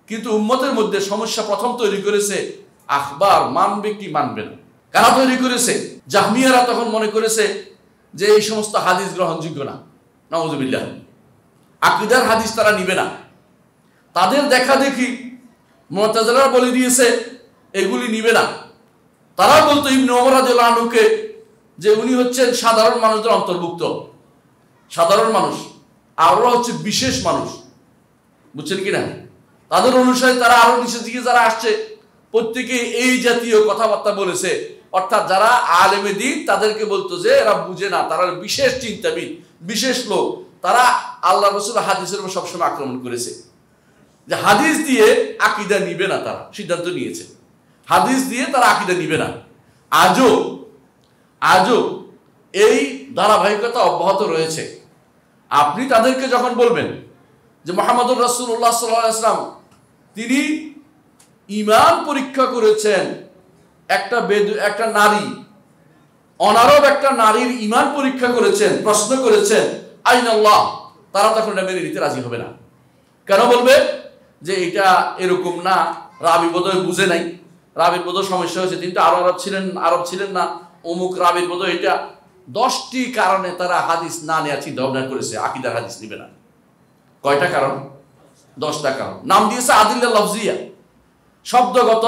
কিন্তু উম্মতের মধ্যে সমস্যা প্রথম তৈরি করেছে আখবার, মানবে কি মানবে না। কারা তৈরি করেছে? জাহমিয়ারা তখন মনে করেছে যে এই সমস্ত হাদিস গ্রহণযোগ্য না, নাউযুবিল্লাহ। আকীদার হাদিস তারা নিবে না। তাদের দেখা দেখি মুতাজিলারা বলে দিয়েছে এগুলি নিবে না। তারা বলতো ইবনে ওমর রাদিয়াল্লাহু আনহুকে যে উনি হচ্ছেন সাধারণ মানুষদের অন্তর্ভুক্ত, সাধারণ মানুষ, আর ওরা হচ্ছে বিশেষ মানুষ, বুঝছেন কিনা? তাদের অনুসারে তারা আরো নিচের দিকে যারা আসছে প্রত্যেকে এই জাতীয় কথাবার্তা বলেছে। অর্থাৎ যারা আলেমে দ্বীন তাদেরকে বলতো যে এরা বুঝে না, তারা বিশেষ চিন্তাবিদ, বিশেষ লোক। তারা আল্লাহ রাসূল হাদিসের উপর সবসময় আক্রমণ করেছে যে হাদিস দিয়ে আকীদা নিবে না। তারা সিদ্ধান্ত নিয়েছে হাদিস দিয়ে তারা আকীদা নিবে না। আজও এই ধারাবাহিকতা অব্যাহত রয়েছে। আপনি তাদেরকে যখন বলবেন যে মুহাম্মদুর রাসূলুল্লাহ সাল্লাল্লাহু আলাইহি ওয়াসাল্লাম তিনি ঈমান পরীক্ষা করেছেন, একটা নারী, অনারব একটা নারীর ঈমান পরীক্ষা করেছেন, প্রশ্ন করেছেন আইনাল্লাহ, তারা তখন এটা মেনে নিতে রাজি হবে না। কেন বলবে যে এটা এরকম না, রাবি বোধহয় বুঝে নাই, রাবির বোধহয় সমস্যা হয়েছে, তিনি তো আরব ছিলেন না, অমুক রাবির বোধহয় এটা। 10টি কারণে তারা হাদিস না নেওয়ার চিন্তা ভাবনা করেছে, আকীদার হাদিস নিবে না। কয়টা কারণ? 10টা কারণ। নাম দিয়েছে আদিল্লা লফজিয়া, শব্দগত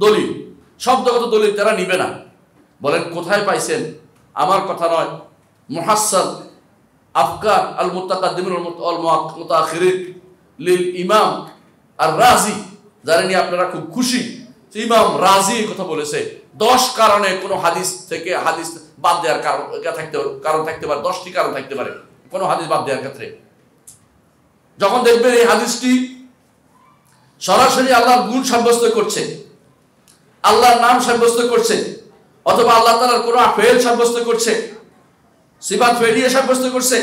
দলিল। শব্দগত দলিল তারা নিবে না। বলেন কোথায় পাইছেন? আমার কথা নয়, মুহাসসান আফকার আল মুতাকাদ্দিমিন ওয়াল মুতাআখিরিন লিল ইমাম আর রাজি, যারা নিয়ে আপনারা খুব খুশি, ইমাম রাজি কথা বলেছে 10 কারণে কোনো হাদিস থেকে হাদিস বাদ দেওয়ার কারণ থাকতে পারে। 10টি কারণ থাকতে পারে কোনো হাদিস বাদ দেওয়ার ক্ষেত্রে। যখন দেখবেন এই হাদিসটি সরাসরি আল্লাহর গুণ সাব্যস্ত করছে, আল্লাহর নাম সাব্যস্ত করছে, অথবা আল্লাহ তাআলার কোনো ফেল সাব্যস্ত করছে, সিফাত ফেলিয়া সাব্যস্ত করছে,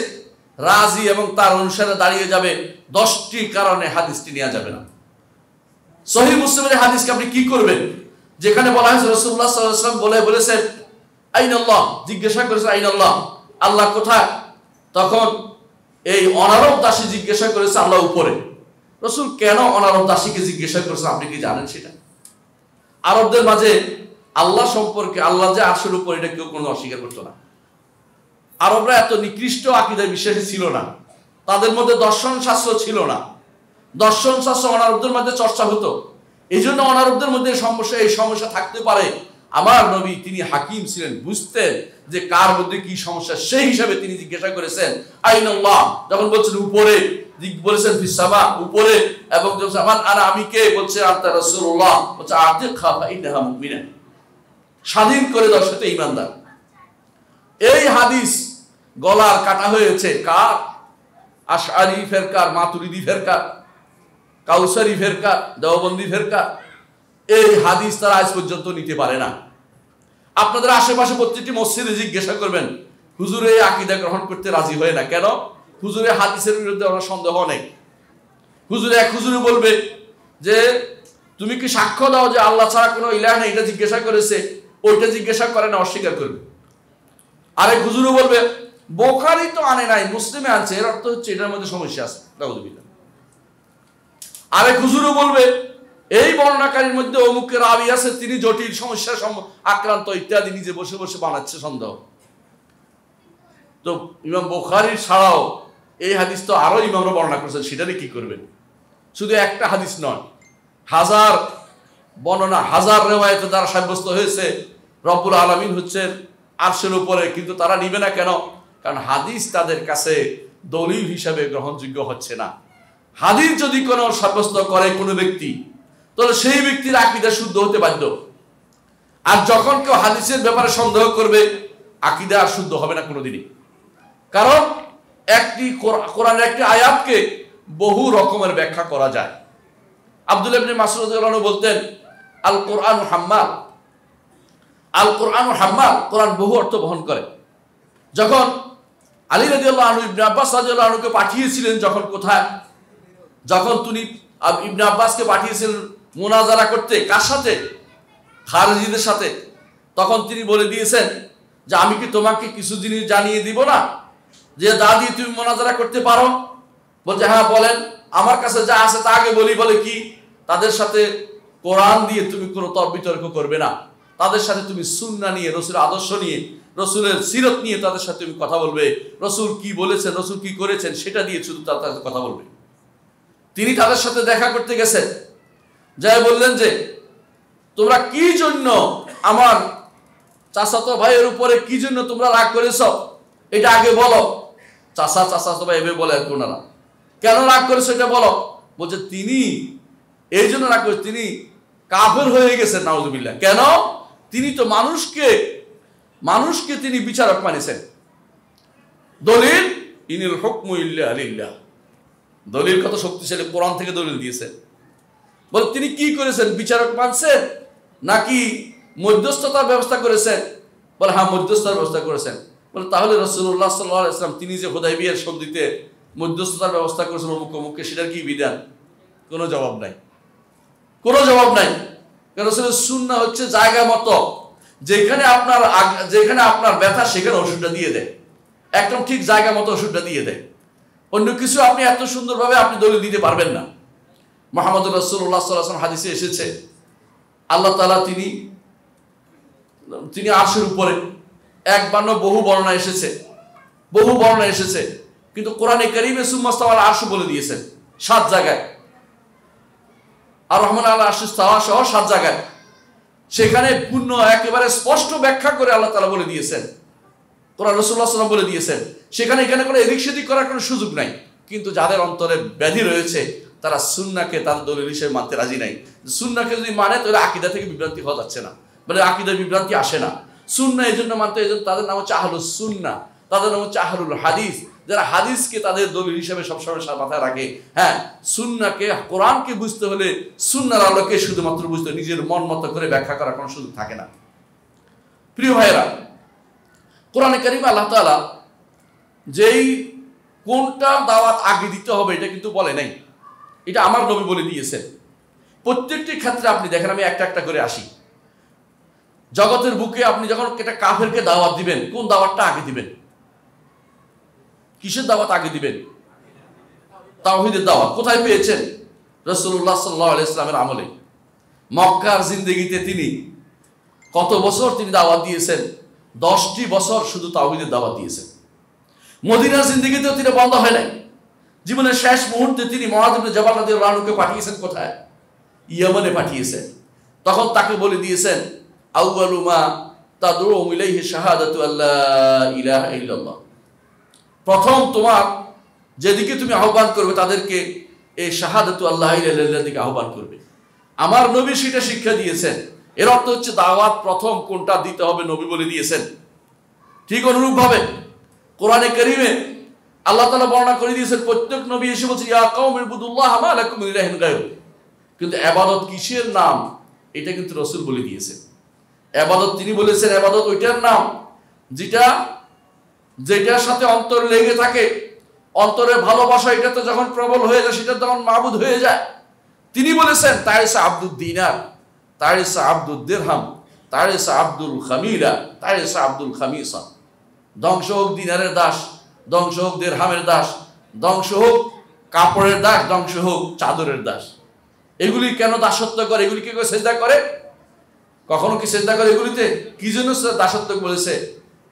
রাজি এবং তার অনুসারে দাঁড়িয়ে যাবে, 10টি কারণে হাদিসটি নেওয়া যাবে না। সহিহ মুসলিমের হাদিসকে আপনি কি করবেন? যেখানে বলা হয়েছে রাসূলুল্লাহ সাল্লাল্লাহু আলাইহি ওয়াসাল্লাম বলেছেন আইনাল্লাহ, জিজ্ঞাসা করেছে আইনাল্লাহ, আল্লাহ কোথায়? তখন এই অনারব দাসী জিজ্ঞাসা করেছে আল্লাহ উপরে। রাসূল কেন অনারব দাসীকে জিজ্ঞাসা করেছেন আপনি কি জানেন সেটা? আরবদের মাঝে আল্লাহ সম্পর্কে, আল্লাহ যে আরশের উপর, এটা কেউ কোনো অস্বীকার করতো না। আরবরা এত নিকৃষ্ট আকীদায় বিশ্বাসী ছিল না, তাদের মধ্যে দর্শন শাস্ত্র ছিল না। দর্শন শাস্ত্র অনারবদের মধ্যে চর্চা হতো। এই জন্য অনারবদের মধ্যে এই সমস্যা থাকতে পারে। আমার নবী তিনি হাকিম ছিলেন, বুঝতেন যে কার মধ্যে কি সমস্যা, সেই হিসাবে তিনি জিজ্ঞাসা করেছেন আইনাল্লাহ। যখন বলছেন উপরে, বলেছেন ফিস সামা, উপরে, এবং যখন আমি কে, বলছে আনতা রাসূলুল্লাহ, বলছে আতিকহা ফাইন্নাহা মুমিনা, স্বাধীন করে দাও, সে তো ঈমানদার। এই হাদিস গলার কাটা হয়েছে কার? আশআরী ফেরকার, মাতুরিদি ফেরকার, কাউসারি ফেরকা, দেওবন্দি ফেরকা। এই হাদিস তারা আজ পর্যন্ত নিতে পারে না। আপনাদের আশেপাশে প্রত্যেকটি মসজিদে জিজ্ঞাসা করবেন হুজুরে আকীদা গ্রহণ করতে রাজি হয় না কেন? হুজুরে হাদিসের বিরুদ্ধে ওনার সন্দেহ নেই। হুজুরে বলবে যে তুমি কি সাক্ষ্য দাও যে আল্লাহ ছাড়া কোনো ইলাহ নেই, এটা জিজ্ঞাসা করেছে, ওইটা জিজ্ঞাসা করে না, অস্বীকার করবে। আরেক হুজুরে বলবে বুখারী তো আনে নাই, মুসলিমে আনছে, এর অর্থ হচ্ছে এটার মধ্যে সমস্যা আছে। আরেক হুজুরও বলবে এই বর্ণনাকারীর মধ্যে অমুক রাবী আছে, তিনি জটিল সমস্যার আক্রান্ত ইত্যাদি, নিজে বসে বসে বানাচ্ছে সন্দেহ। তো ইমাম বুখারী ছাড়াও এই হাদিস তো আরো ইমামরা বর্ণনা করেছেন, সেটারে কি করবেন? শুধু একটা হাদিস নয়, হাজার বর্ণনা, হাজার রিওয়ায়াতে দ্বারা সাব্যস্ত হয়েছে রব্বুল আলামিন হচ্ছেন আরশের উপরে, কিন্তু তারা নিবে না কেন? কারণ হাদিস তাদের কাছে দলিল হিসাবে গ্রহণযোগ্য হচ্ছে না। হাদিস যদি কোনো সাব্যস্ত করে কোনো ব্যক্তি, তাহলে সেই ব্যক্তির আকীদা শুদ্ধ হতে বাধ্য। আর যখন কেউ হাদিসের ব্যাপারে সন্দেহ করবে, আকীদা আর শুদ্ধ হবে না কোনোদিনই। কারণ কোরআনের একটি আয়াতকে বহু রকমের ব্যাখ্যা করা যায়। আব্দুল্লাহ ইবনে মাসউদ রাদিয়াল্লাহু আনহু বলতেন আল কোরআন হাম্মাল, আল কোরআন হাম্মাল, কোরআন বহু অর্থ বহন করে। যখন আলী রাদিয়াল্লাহু আনহু ইবনে আব্বাস রাদিয়াল্লাহু আনহুকে পাঠিয়েছিলেন, যখন তিনি ইবনে আব্বাসকে পাঠিয়েছিলেন মুনাজারা করতে, কার সাথে? খারিজিদের সাথে। তখন তিনি বলে দিয়েছেন যে আমি কি তোমাকে কিছু জিনিস জানিয়ে দিব না, যে যা দিয়ে তুমি মুনাজারা করতে পারো? বলছে হ্যাঁ বলেন। আমার কাছে যা আছে তা আগে বলি, বলে কি তাদের সাথে কোরআন দিয়ে তুমি কোনো তর্ক করবে না, তাদের সাথে তুমি সুন্নাহ নিয়ে, রসুলের আদর্শ নিয়ে, রসুলের সিরত নিয়ে তাদের সাথে তুমি কথা বলবে, রসুল কি বলেছেন, রসুল কি করেছেন সেটা দিয়ে শুধু তাদের সাথে কথা বলবে। তিনি তাদের সাথে দেখা করতে গেছেন, যাই বললেন যে তোমরা কি জন্য আমার চাচাতো ভাইয়ের উপরে কি জন্য তোমরা রাগ করেছ, এটা আগে বলো। চাচাতো ভাই এভাবে বলে আর কি ওনারা, কেন রাগ করেছো এটা বলো। বলছে তিনি এই জন্য রাগ করেছে, তিনি কাফের হয়ে গেছেন, নাউজুবিল্লাহ। কেন? তিনি তো মানুষকে তিনি বিচারক মানেছেন। দলিল ইনিল হুকমু ইল্লা লিল্লাহ, দলিল কত শক্তিশালী, কোরআন থেকে দলিল দিয়েছেন। বলে তিনি কি করেছেন, বিচারক মানছেন নাকি মধ্যস্থতার ব্যবস্থা করেছেন? বলে হ্যাঁ, মধ্যস্থতার ব্যবস্থা করেছেন। বলে তাহলে রাসূলুল্লাহ সাল্লাল্লাহু আলাইহি ওয়াসাল্লাম তিনি যে হুদায়বিয়ার সন্ধিতে মধ্যস্থতার ব্যবস্থা করেছেন অমুক সেটার কি বিধান? কোনো জবাব নাই, কোনো জবাব নাই। কারণ রাসূলের সুন্নাহ হচ্ছে জায়গা মতো, যেখানে আপনার ব্যথা সেখানে ওষুধটা দিয়ে দেয়, একদম ঠিক জায়গা মতো ওষুধটা দিয়ে দেয়। অন্য কিছু আপনি এত সুন্দরভাবে আপনি দলিল দিতে পারবেন না। মুহাম্মদুর রাসূলুল্লাহ সাল্লাল্লাহু আলাইহি ওয়াসাল্লাম হাদিসে এসেছে আল্লাহ তাআলা তিনি আরশের উপরে, একবার না বহু বর্ণনা এসেছে, কিন্তু কোরআনে কারীমে সুম্মাস্তাওয়াল আরশ বলে দিয়েছেন 7 জায়গায়, আর রহমান আল্লাহ আরশ ইস্তাওয়া সহ 7 জায়গায়। সেখানে পূর্ণ একেবারে স্পষ্ট ব্যাখ্যা করে আল্লাহ তাআলা বলে দিয়েছেন, কোরআন রাসূলুল্লাহ সাল্লাল্লাহু আলাইহি ওয়াসাল্লাম বলে দিয়েছেন। এখানে কোনো এদিক সেদিক করার কোনো সুযোগ নাই। কিন্তু যাদের অন্তরে ব্যাধি রয়েছে তারা সুন্নাহকে তাদের দলিল হিসেবে মানতে রাজি নাই। সুন্নাহকে যদি মানে তাহলে আকীদা থেকে বিভ্রান্তি হওয়া যাচ্ছে না, মানে আকীদার বিভ্রান্তি আসে না। সুন্নাহ এই জন্য মানতে, এই জন্য তাদের নাম হচ্ছে আহলুস সুন্নাহ, তাদের নাম হচ্ছে আহলুল হাদিস, যারা হাদিসকে তাদের দলিল হিসেবে সবসময় মাথায় রাখে। হ্যাঁ, সুন্নাহকে, কোরআনকে বুঝতে হলে সুন্নাহর আলোকে শুধুমাত্র বুঝতে, নিজের মন মতো করে ব্যাখ্যা করার কোনো সুযোগ থাকে না। প্রিয় ভাইয়েরা, কোরআনে কারীমে আল্লাহ তাআলা যেই কোনটা দাওয়াত আগে দিতে হবে এটা কিন্তু বলে নাই, এটা আমার নবী বলে দিয়েছেন। প্রত্যেকটি ক্ষেত্রে আপনি দেখেন, আমি একটা করে আসি। জগতের বুকে আপনি যখন একটা কাফেরকে দাওয়াত দিবেন, কোন দাওয়াতটা আগে দিবেন? কিসের দাওয়াত আগে দিবেন? তাওহীদের দাওয়াত। কোথায় পেয়েছেন? রাসূলুল্লাহ সাল্লাল্লাহু আলাইহি ওয়াসাল্লামের আমলে। মক্কার জিন্দেগিতে তিনি কত বছর তিনি দাওয়াত দিয়েছেন? 10টি বছর শুধু তাওহীদের দাওয়াত দিয়েছেন। মদিনার জিন্দেগিতেও তিনি বন্ধ হয় নাই। জীবনের শেষ মুহূর্তে তিনি মুআয ইবনে জাবাল রাদিয়াল্লাহু আনহুকে পাঠিয়েছেন কোথায়? ইয়েমেনে পাঠিয়েছেন। তখন তাকে বলে দিয়েছেন, আউয়ালু মা তাদউম ইলাইহি শাহাদাতু আল্লা ইলাহা ইল্লাল্লাহ, প্রথম তোমার যেদিকে তুমি আহ্বান করবে তাদেরকে এই শাহাদাতু আল্লাহ ইলাহা ইল্লাল্লাহ দিকে আহ্বান করবে। আমার নবী সেটা শিক্ষা দিয়েছেন। এর অর্থ হচ্ছে দাওয়াত প্রথম কোনটা দিতে হবে নবী বলে দিয়েছেন। ঠিক অনুরূপভাবে কোরআনে কারীমে আল্লাহ তাআলা বর্ণনা করে দিয়েছেন, প্রত্যেক নবী এসে বলছে ইয়া কওমি ইবুদুল্লাহ মা লাকুম মিন ইলাহিন গায়রু। কিন্তু ইবাদত কিসের নাম এটা কিন্তু রাসূল বলে দিয়েছেন। ইবাদত তিনি বলেছেন, ইবাদত ওইটার নাম যেটার সাথে অন্তর লেগে থাকে, অন্তরের ভালোবাসা এটা তো যখন প্রবল হয়ে যায় সেটা তখন মাবুদ হয়ে যায়। তিনি বলেছেন তাইসা আব্দুদ দিনার, তাইসা আব্দুদ দিরহাম, তাইসা আব্দুল খামিলা, তাইসা আব্দুল খামিসা। ধ্বংস হোক দিনারের দাস, ধ্বংস হোক দিরহামের দাস, ধ্বংস হোক কাপড়ের দাস, ধ্বংস হোক চাদরের দাস। এগুলি কেন দাসত্ব করে? এগুলি কি করে সেজদা করে? কখনো কি সেজদা করে এগুলিতে? কি জন্য দাসত্ব বলেছে?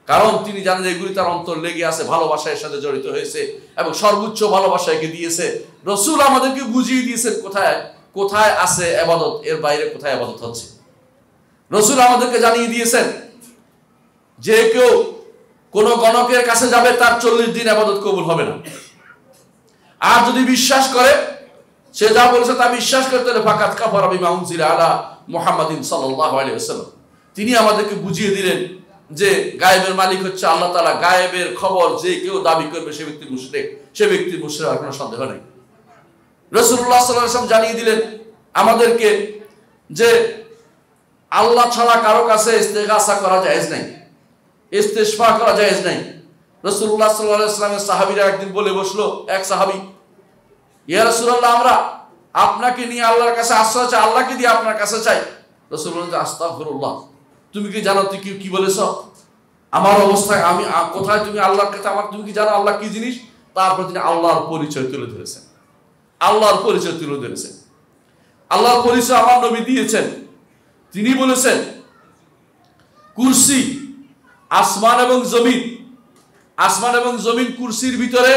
কারণ তিনি জানেন এগুলি তার অন্তর লেগে আছে, ভালোবাসার সাথে জড়িত হয়েছে এবং সর্বোচ্চ ভালোবাসা একে দিয়েছে। রাসূল আমাদেরকে বুঝিয়ে দিয়েছেন কোথায় আছে ইবাদত, এর বাইরে কোথায় ইবাদত হচ্ছে। রাসূল আমাদেরকে জানিয়ে দিয়েছেন যে কেউ কোন গণকের কাছে যাবে তার 40 দিন ইবাদত কবুল হবে না। আর যদি বিশ্বাস করে, সে যা বলেছে তা বিশ্বাস করতে হলে ফাকাত কাফারা বিমা উনজিলা আলা মুহাম্মাদিন সাল্লাল্লাহু আলাইহি ওয়াসাল্লাম। তিনি আমাদেরকে বুঝিয়ে দিলেন যে গায়েবের মালিক হচ্ছে আল্লাহ তাআলা। গায়েবের খবর যে কেউ দাবি করবে সে ব্যক্তি মুশরিক, সে ব্যক্তি মুশরিক, আর কোনো সন্দেহ নেই। রাসূলুল্লাহ সাল্লাল্লাহু আলাইহি ওয়াসাল্লাম জানিয়ে দিলেন আমাদেরকে যে আল্লাহ ছাড়া কারো কাছে ইস্তেগাসা করা জায়েজ নাই, ইস্তেশফা করা জায়েজ নাই। রাসূলুল্লাহ সাল্লাল্লাহু আলাইহি ওয়াসাল্লামের সাহাবীরা একদিন বলে বসলো, এক সাহাবী, ইয়া রাসূলুল্লাহ আমরা আপনাকে নিয়ে আল্লাহর কাছে আশ্রয় চাই, আল্লাহকে দিয়ে আপনার কাছে চাই। রাসূলুল্লাহ বললেন আস্তাগফিরুল্লাহ, তুমি কি জানো তুই কি বলেছ? আমার অবস্থায় আমি কোথায়, তুমি আল্লাহর কাছে আমার, তুমি কি জানো আল্লাহ কি জিনিস? তারপর তিনি আল্লাহর পরিচয় তুলে ধরেছেন। আল্লাহর পরিচয় তুলে ধরেছেন। আল্লাহর পরিচয় আমার নবী দিয়েছেন। তিনি বলেছেন কুরসি আসমান এবং জমিন, আসমান এবং জমিন কুরসির ভিতরে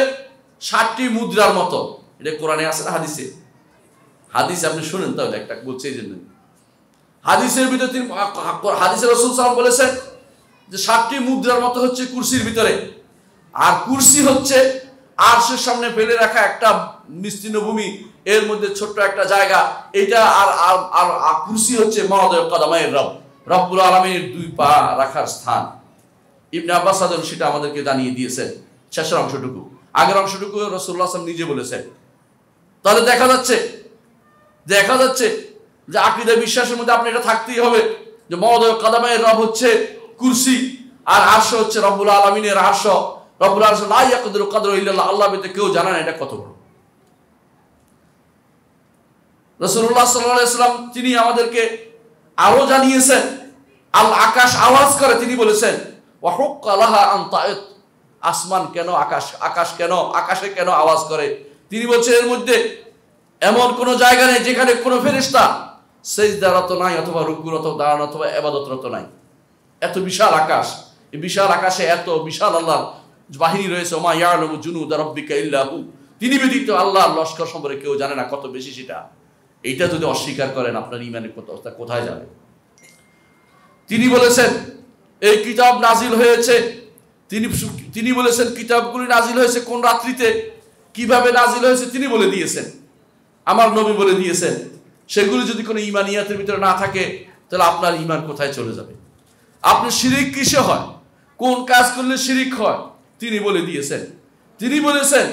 7টি মুদ্রার মতো। এটা কোরআনে আছে না হাদিসে? হাদিসে আপনি শুনেন, তাহলে একটা বলছে এই জন্য হাদিসের ভিতরে তিনি হাদিসে রাসূল সাল্লাল্লাহু আলাইহি ওয়াসাল্লাম বলেছেন যে 7টি মুদ্রার মতো হচ্ছে কুরসির ভিতরে। আর কুরসি হচ্ছে আরশের সামনে ফেলে রাখা একটা বিস্তীর্ণ ভূমি, এর মধ্যে ছোট্ট একটা জায়গা। এটা আর কুরসি হচ্ছে মাওয়াদিউ কদামাইর রব, রব্বুল আলামিনের 2 পা রাখার স্থান। ইবনে আব্বাস রাদিয়াল্লাহু সেটা আমাদেরকে জানিয়ে দিয়েছেন, শেষের অংশটুকু। আগের অংশটুকু রাসূলুল্লাহ সাল্লাল্লাহু আলাইহি ওয়াসাল্লাম নিজে বলেছেন। তাহলে দেখা যাচ্ছে যে আকীদা বিশ্বাসের মধ্যে আপনি এটা থাকতেই হবে যে মাওয়াদিউ কদামাইর রব হচ্ছে কুরসি, আর আরশ হচ্ছে রব্বুল আলামিনের আরশ। রব্বুল আরশ লা ইয়াকদিরু কদরু ইল্লাল্লাহ, আল্লাহ ব্যতীত কেউ জানে না এটা কত বড়। রাসূলুল্লাহ সাল্লাল্লাহু আলাইহি ওয়াসাল্লাম তিনি আমাদেরকে আরো জানিয়েছেন, আল আকাশ আওয়াজ করে। তিনি বলেছেন ওয়া হুক্কা লাহা আন তা'ত, আসমান কেন আকাশ কেন আকাশে কেন আওয়াজ করে? তিনি বলছেন এর মধ্যে এমন কোন জায়গা নেই যেখানে কোনো ফেরেশতা সিজদারত নাই, অথবা রুকুরত, দাঁড়ানো, অথবা ইবাদতরত নাই। এত বিশাল আকাশ, এই বিশাল আকাশে এত বিশাল আল্লাহর বাহিনী রয়েছে। ওমা ইয়ালামু জুনুদা রাব্বিকা ইল্লা হু, তিনি ব্যতীত আল্লাহর লস্কর সম্পর্কে কেউ জানে না কত বেশি সেটা। এইটা যদি অস্বীকার করেন আপনার ঈমানের অবস্থা কোথায় যাবে? তিনি বলেছেন এই কিতাব নাজিল হয়েছে, তিনি বলেছেন কিতাবগুলি নাজিল হয়েছে কোন রাত্রিতে, কিভাবে নাজিল হয়েছে তিনি বলে দিয়েছেন, আমার নবী বলে দিয়েছেন। সেগুলি যদি কোনো ঈমানিয়াতের ভিতরে না থাকে তাহলে আপনার ঈমান কোথায় চলে যাবে? আপনি শিরিক কিসে হয়, কোন কাজ করলে শিরিক হয় তিনি বলে দিয়েছেন। তিনি বলেছেন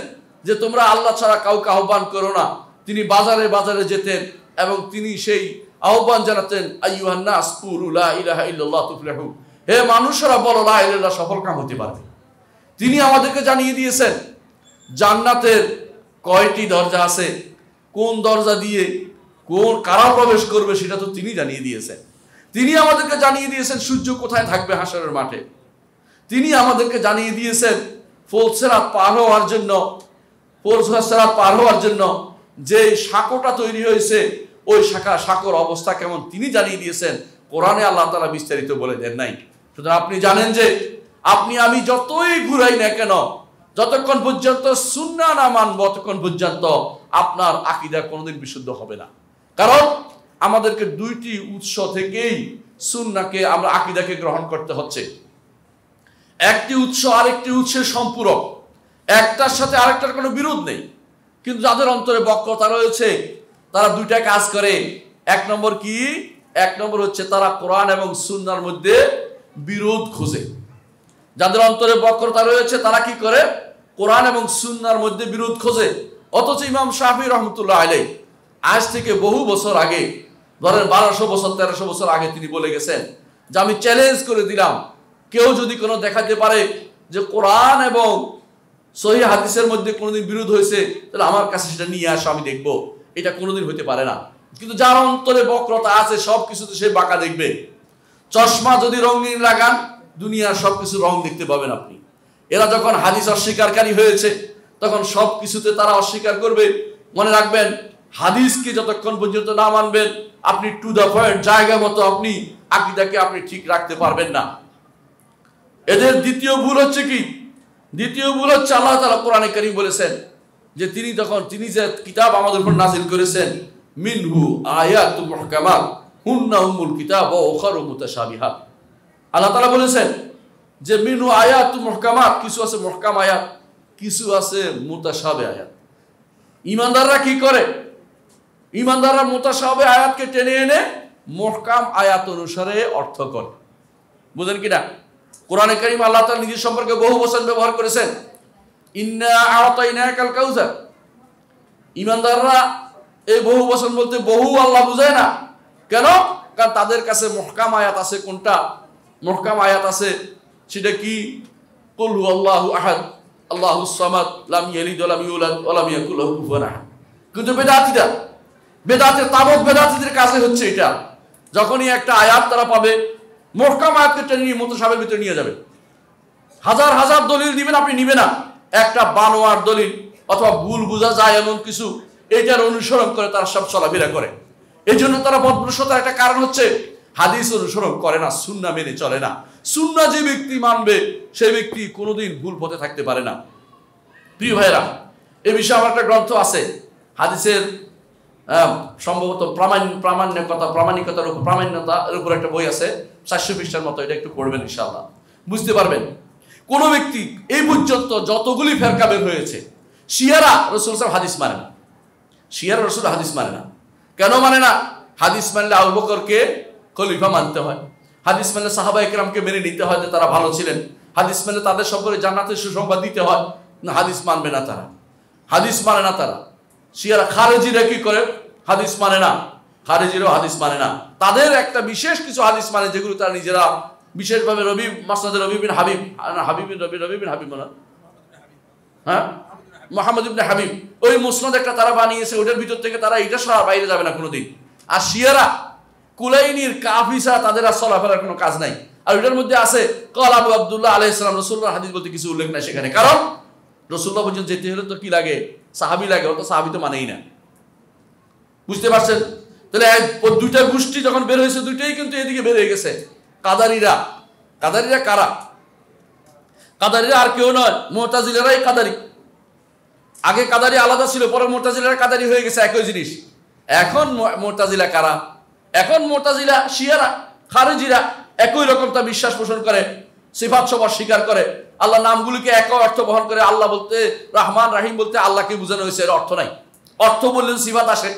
যে তোমরা আল্লাহ ছাড়া কাউকে আহ্বান করো না। তিনি বাজারে বাজারে যেতেন এবং তিনি সেই আহ্বান জানাতেন আইয়ুহান নাস কুলু লা ইলাহা ইল্লাল্লাহ তুফলিহু, হে মানুষরা বলো লা ইলাহা ইল্লাল্লাহ, সফল কাম হতে পারবে। তিনি আমাদেরকে জানিয়ে দিয়েছেন জান্নাতের কয়টি দরজা আছে, কোন দরজা দিয়ে কারা প্রবেশ করবে সেটা তো তিনি জানিয়ে দিয়েছেন। তিনি আমাদেরকে জানিয়ে দিয়েছেন সূর্য কোথায় থাকবে হাশরের মাঠে। তিনি আমাদেরকে জানিয়ে দিয়েছেন ফলসেরাত পার হওয়ার জন্য যে সাঁকোটা তৈরি হয়েছে ওই সাঁকোর অবস্থা কেমন তিনি জানিয়ে দিয়েছেন। কোরআনে আল্লাহ তাআলা বিস্তারিত বলে দেন নাই। সুতরাং আপনি জানেন যে আপনি আমি যতই ঘুরাই না কেন, যতক্ষণ পর্যন্ত সুন্নাহ না মানব ততক্ষণ পর্যন্ত আপনার আকীদা কোনোদিন বিশুদ্ধ হবে না। কারণ আমাদেরকে 2টি উৎস থেকেই সুন্নাহকে আমরা আকীদাকে গ্রহণ করতে হচ্ছে। একটি উৎস আরেকটি উৎসের সম্পূরক, একটার সাথে আরেকটার কোনো বিরোধ নেই। কিন্তু যাদের অন্তরে বক্রতা রয়েছে তারা 2টা কাজ করে। এক নম্বর কি? এক নম্বর হচ্ছে তারা কোরআন এবং সুন্নাহর মধ্যে বিরোধ খোঁজে। যাদের অন্তরে বক্রতা রয়েছে তারা কি করে? কোরআন এবং সুন্নাহর মধ্যে বিরোধ খোঁজে। অথচ ইমাম শাফিঈ রাহমাতুল্লাহ আলাইহি আজ থেকে বহু বছর আগে, ধরেন 1200 বছর 1300 বছর আগে তিনি বলে গেছেন যে আমি চ্যালেঞ্জ করে দিলাম, কেউ যদি কোনো দেখাতে পারে যে কোরআন এবং সহিহ হাদিসের মধ্যে কোনোদিন বিরোধ হয়েছে তাহলে আমার কাছে সেটা নিয়ে আসো, আমি দেখবো। এটা কোনোদিন হতে পারে না। কিন্তু যার অন্তরে বক্রতা আছে সব কিছুতে সে বাঁকা দেখবে। চশমা যদি রঙিন লাগান দুনিয়ার সবকিছু রং দেখতে পাবেন আপনি। এরা যখন হাদিস অস্বীকারী হয়েছে তখন সব কিছুতে তারা অস্বীকার করবে। মনে রাখবেন হাদিসকে যতক্ষণ পর্যন্ত না মানবেন আপনি টু দ্য পয়েন্ট জায়গা মতো আপনি আকীদাকে আপনি ঠিক রাখতে পারবেন না। এদের দ্বিতীয় ভুল হচ্ছে কি? দ্বিতীয় ভুল হচ্ছে আল্লাহ তাআলা কোরআনে কারীম বলেছেন যে তিনি যে কিতাব আমাদের উপর নাযিল করেছেন মিনহু আয়াতুল মুহকামাত হুন্না উম্মুল কিতাব ওয়া উখারু মুতাশাবিহাত। আল্লাহ তাআলা বলেছেন যে মিনহু আয়াতুল মুহকামাত, কিছু আছে মুহকাম আয়াত, কিছু আছে মুতাশাবিহ আয়াত। ঈমানদাররা কি করে? ঈমানদাররা মুতাশাবিহ আয়াতকে টেনে এনে মুহকাম আয়াত অনুসারে অর্থ করে। বুঝেন কিনা? কোরআনে কারীম আল্লাহ তাআলা নিজের সম্পর্কে বহু বচন ব্যবহার করেছেন, ইন্না আ'তাইনাকাল কাউসার। ঈমানদাররা এই বহু বচন বলতে বহু আল্লাহ বুঝায় না। কেন? কারণ তাদের কাছে মুহকাম আয়াত আছে। কোনটা মুহকাম আয়াত আছে? সেটা কি? কুল হুয়াল্লাহু আহাদ আল্লাহুস সামাদ লাম ইয়ালিদ ওয়া লাম ইউলাদ ওয়া লাম ইয়াকুল লাহু কুফুয়ান আহাদ। কিন্তু বেদাতীদের কাছে হচ্ছে এটা, যখনই একটা আয়াত তারা পাবে মুহকাম আয়াতকে টেনে নিয়ে মুতাশাবিহের ভিতরে নিয়ে যাবে। হাজার হাজার দলিল দিবেন আপনি নিবে না। একটা বানোয়ার দলিল অথবা ভুল বোঝা যায় এমন কিছু এটার অনুসরণ করে তারা সব চলাফেরা করে। এই জন্য তারা বদভ্রষ্টতার একটা কারণ হচ্ছে হাদিস অনুসরণ করে না, সুন্নাহ মেনে চলে না। সুন্নাহ যে ব্যক্তি মানবে সেই ব্যক্তি কোনোদিন ভুল পথে থাকতে পারে না। প্রিয় ভাইরা, এ বিষয়ে আমার একটা গ্রন্থ আছে, হাদিসের সম্ভবত প্রামাণ্যতার উপর একটা বই আছে, 400 পৃষ্ঠার মতো। এটা একটু পড়বেন, ইনশাআল্লাহ বুঝতে পারবেন। কোন ব্যক্তি এই পর্যন্ত যতগুলি ফেরকা বের হয়েছে, শিয়ারা রাসূল সাল্লাল্লাহু হাদিস মানে না। শিয়ারা রাসূল হাদিস মানে না। কেন মানে না? হাদিস মানলে আবু বকরকে খলিফা মানতে হয়, হাদিস মানলে সাহাবায়ে কেরামকে মেনে নিতে হয় যে তারা ভালো ছিলেন, হাদিস মানলে তাদের সম্পর্কে জান্নাতের সুসংবাদ দিতে হয়। না, হাদিস মানবে না তারা, হাদিস মানে না তারা। শিয়ারা খারেজিরা কি করে? হাদিস মানে না, খারেজিরাও হাদিস মানে না। তাদের একটা বিশেষ কিছু হাদিস মানে, যেগুলো তারা নিজেরা বিশেষভাবে মাসনাদে রবি বিন হাবিব, রবি বিন হাবিব না, হ্যাঁ, মুহাম্মদ ইবনে হাবিব, ওই মুসনাদ একটা তারা বানিয়েছে, ওটার ভিতর থেকে তারা এটা ছাড়া বাইরে যাবে না কোনোদিন। আর শিয়ারা কুলাইনির কাফি ছাড়া তাদের আর চলাফেরার কোনো কাজ নাই। আর ওটার মধ্যে আছে কাল আবু আব্দুল্লাহ আলাইহিস সালাম, রাসূলুল্লাহর হাদিস বলতে কিছু উল্লেখ নাই সেখানে। কারণ রাসূলুল্লাহ পর্যন্ত যেতে হলে তো কি লাগে? সাহাবী লাগে। অত সাহাবী তো মানেই না। বুঝতে পারছেন? তাহলে দুইটা গোষ্ঠী যখন বের হয়েছে, দুইটাই কিন্তু এদিকে বের হয়ে গেছে। কাদারিরা কারা? কাদারিরা আর কেউ নয়, মুতাজিলারাই কাদারি। আগে কাদারি আলাদা ছিল, পরে মুতাজিলারা কাদারি হয়ে গেছে, একই জিনিস। এখন মুতাজিলা কারা? এখন মুতাজিলা শিয়ারা, খারেজিরা একই রকম তা বিশ্বাস পোষণ করে, সিফাত সব অস্বীকার করে, আল্লাহ নামগুলিকে এক অর্থ বহন করে। আল্লাহ বলতে রহমান রাহিম বলতে আল্লাহকে বোঝানো হয়েছে, এর অর্থ নাই। অর্থ বললে সিফাত আসে,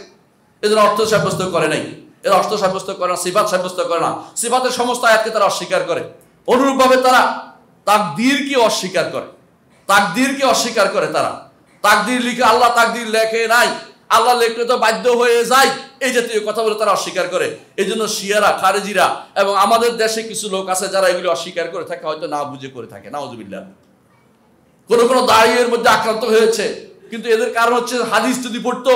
এদের অর্থ সাব্যস্ত করে নাই, এর অর্থ সাব্যস্ত করে না, সিফাত সাব্যস্ত করে না। সিফাতের সমস্ত আয়াতকে তারা অস্বীকার করে। অনুরূপভাবে তারা তাকদীরকে অস্বীকার করে, তাকদীরকে অস্বীকার করে। তারা তাকদীর লিখে, আল্লাহ তাকদীর লেখে নাই, আল্লাহ লেখলে তো বাধ্য হয়ে যায়, এই জাতীয় কথা বলে তারা অস্বীকার করে। এই জন্য শিয়ারা, খারেজিরা এবং আমাদের দেশে কিছু লোক আছে যারা এগুলো অস্বীকার করে থাকে, হয়তো না বুঝে করে থাকে, নাউজুবিল্লাহ। কোনো দাঁড়িয়ের মধ্যে আক্রান্ত হয়েছে, কিন্তু এদের কারণ হচ্ছে হাদিস যদি পড়তো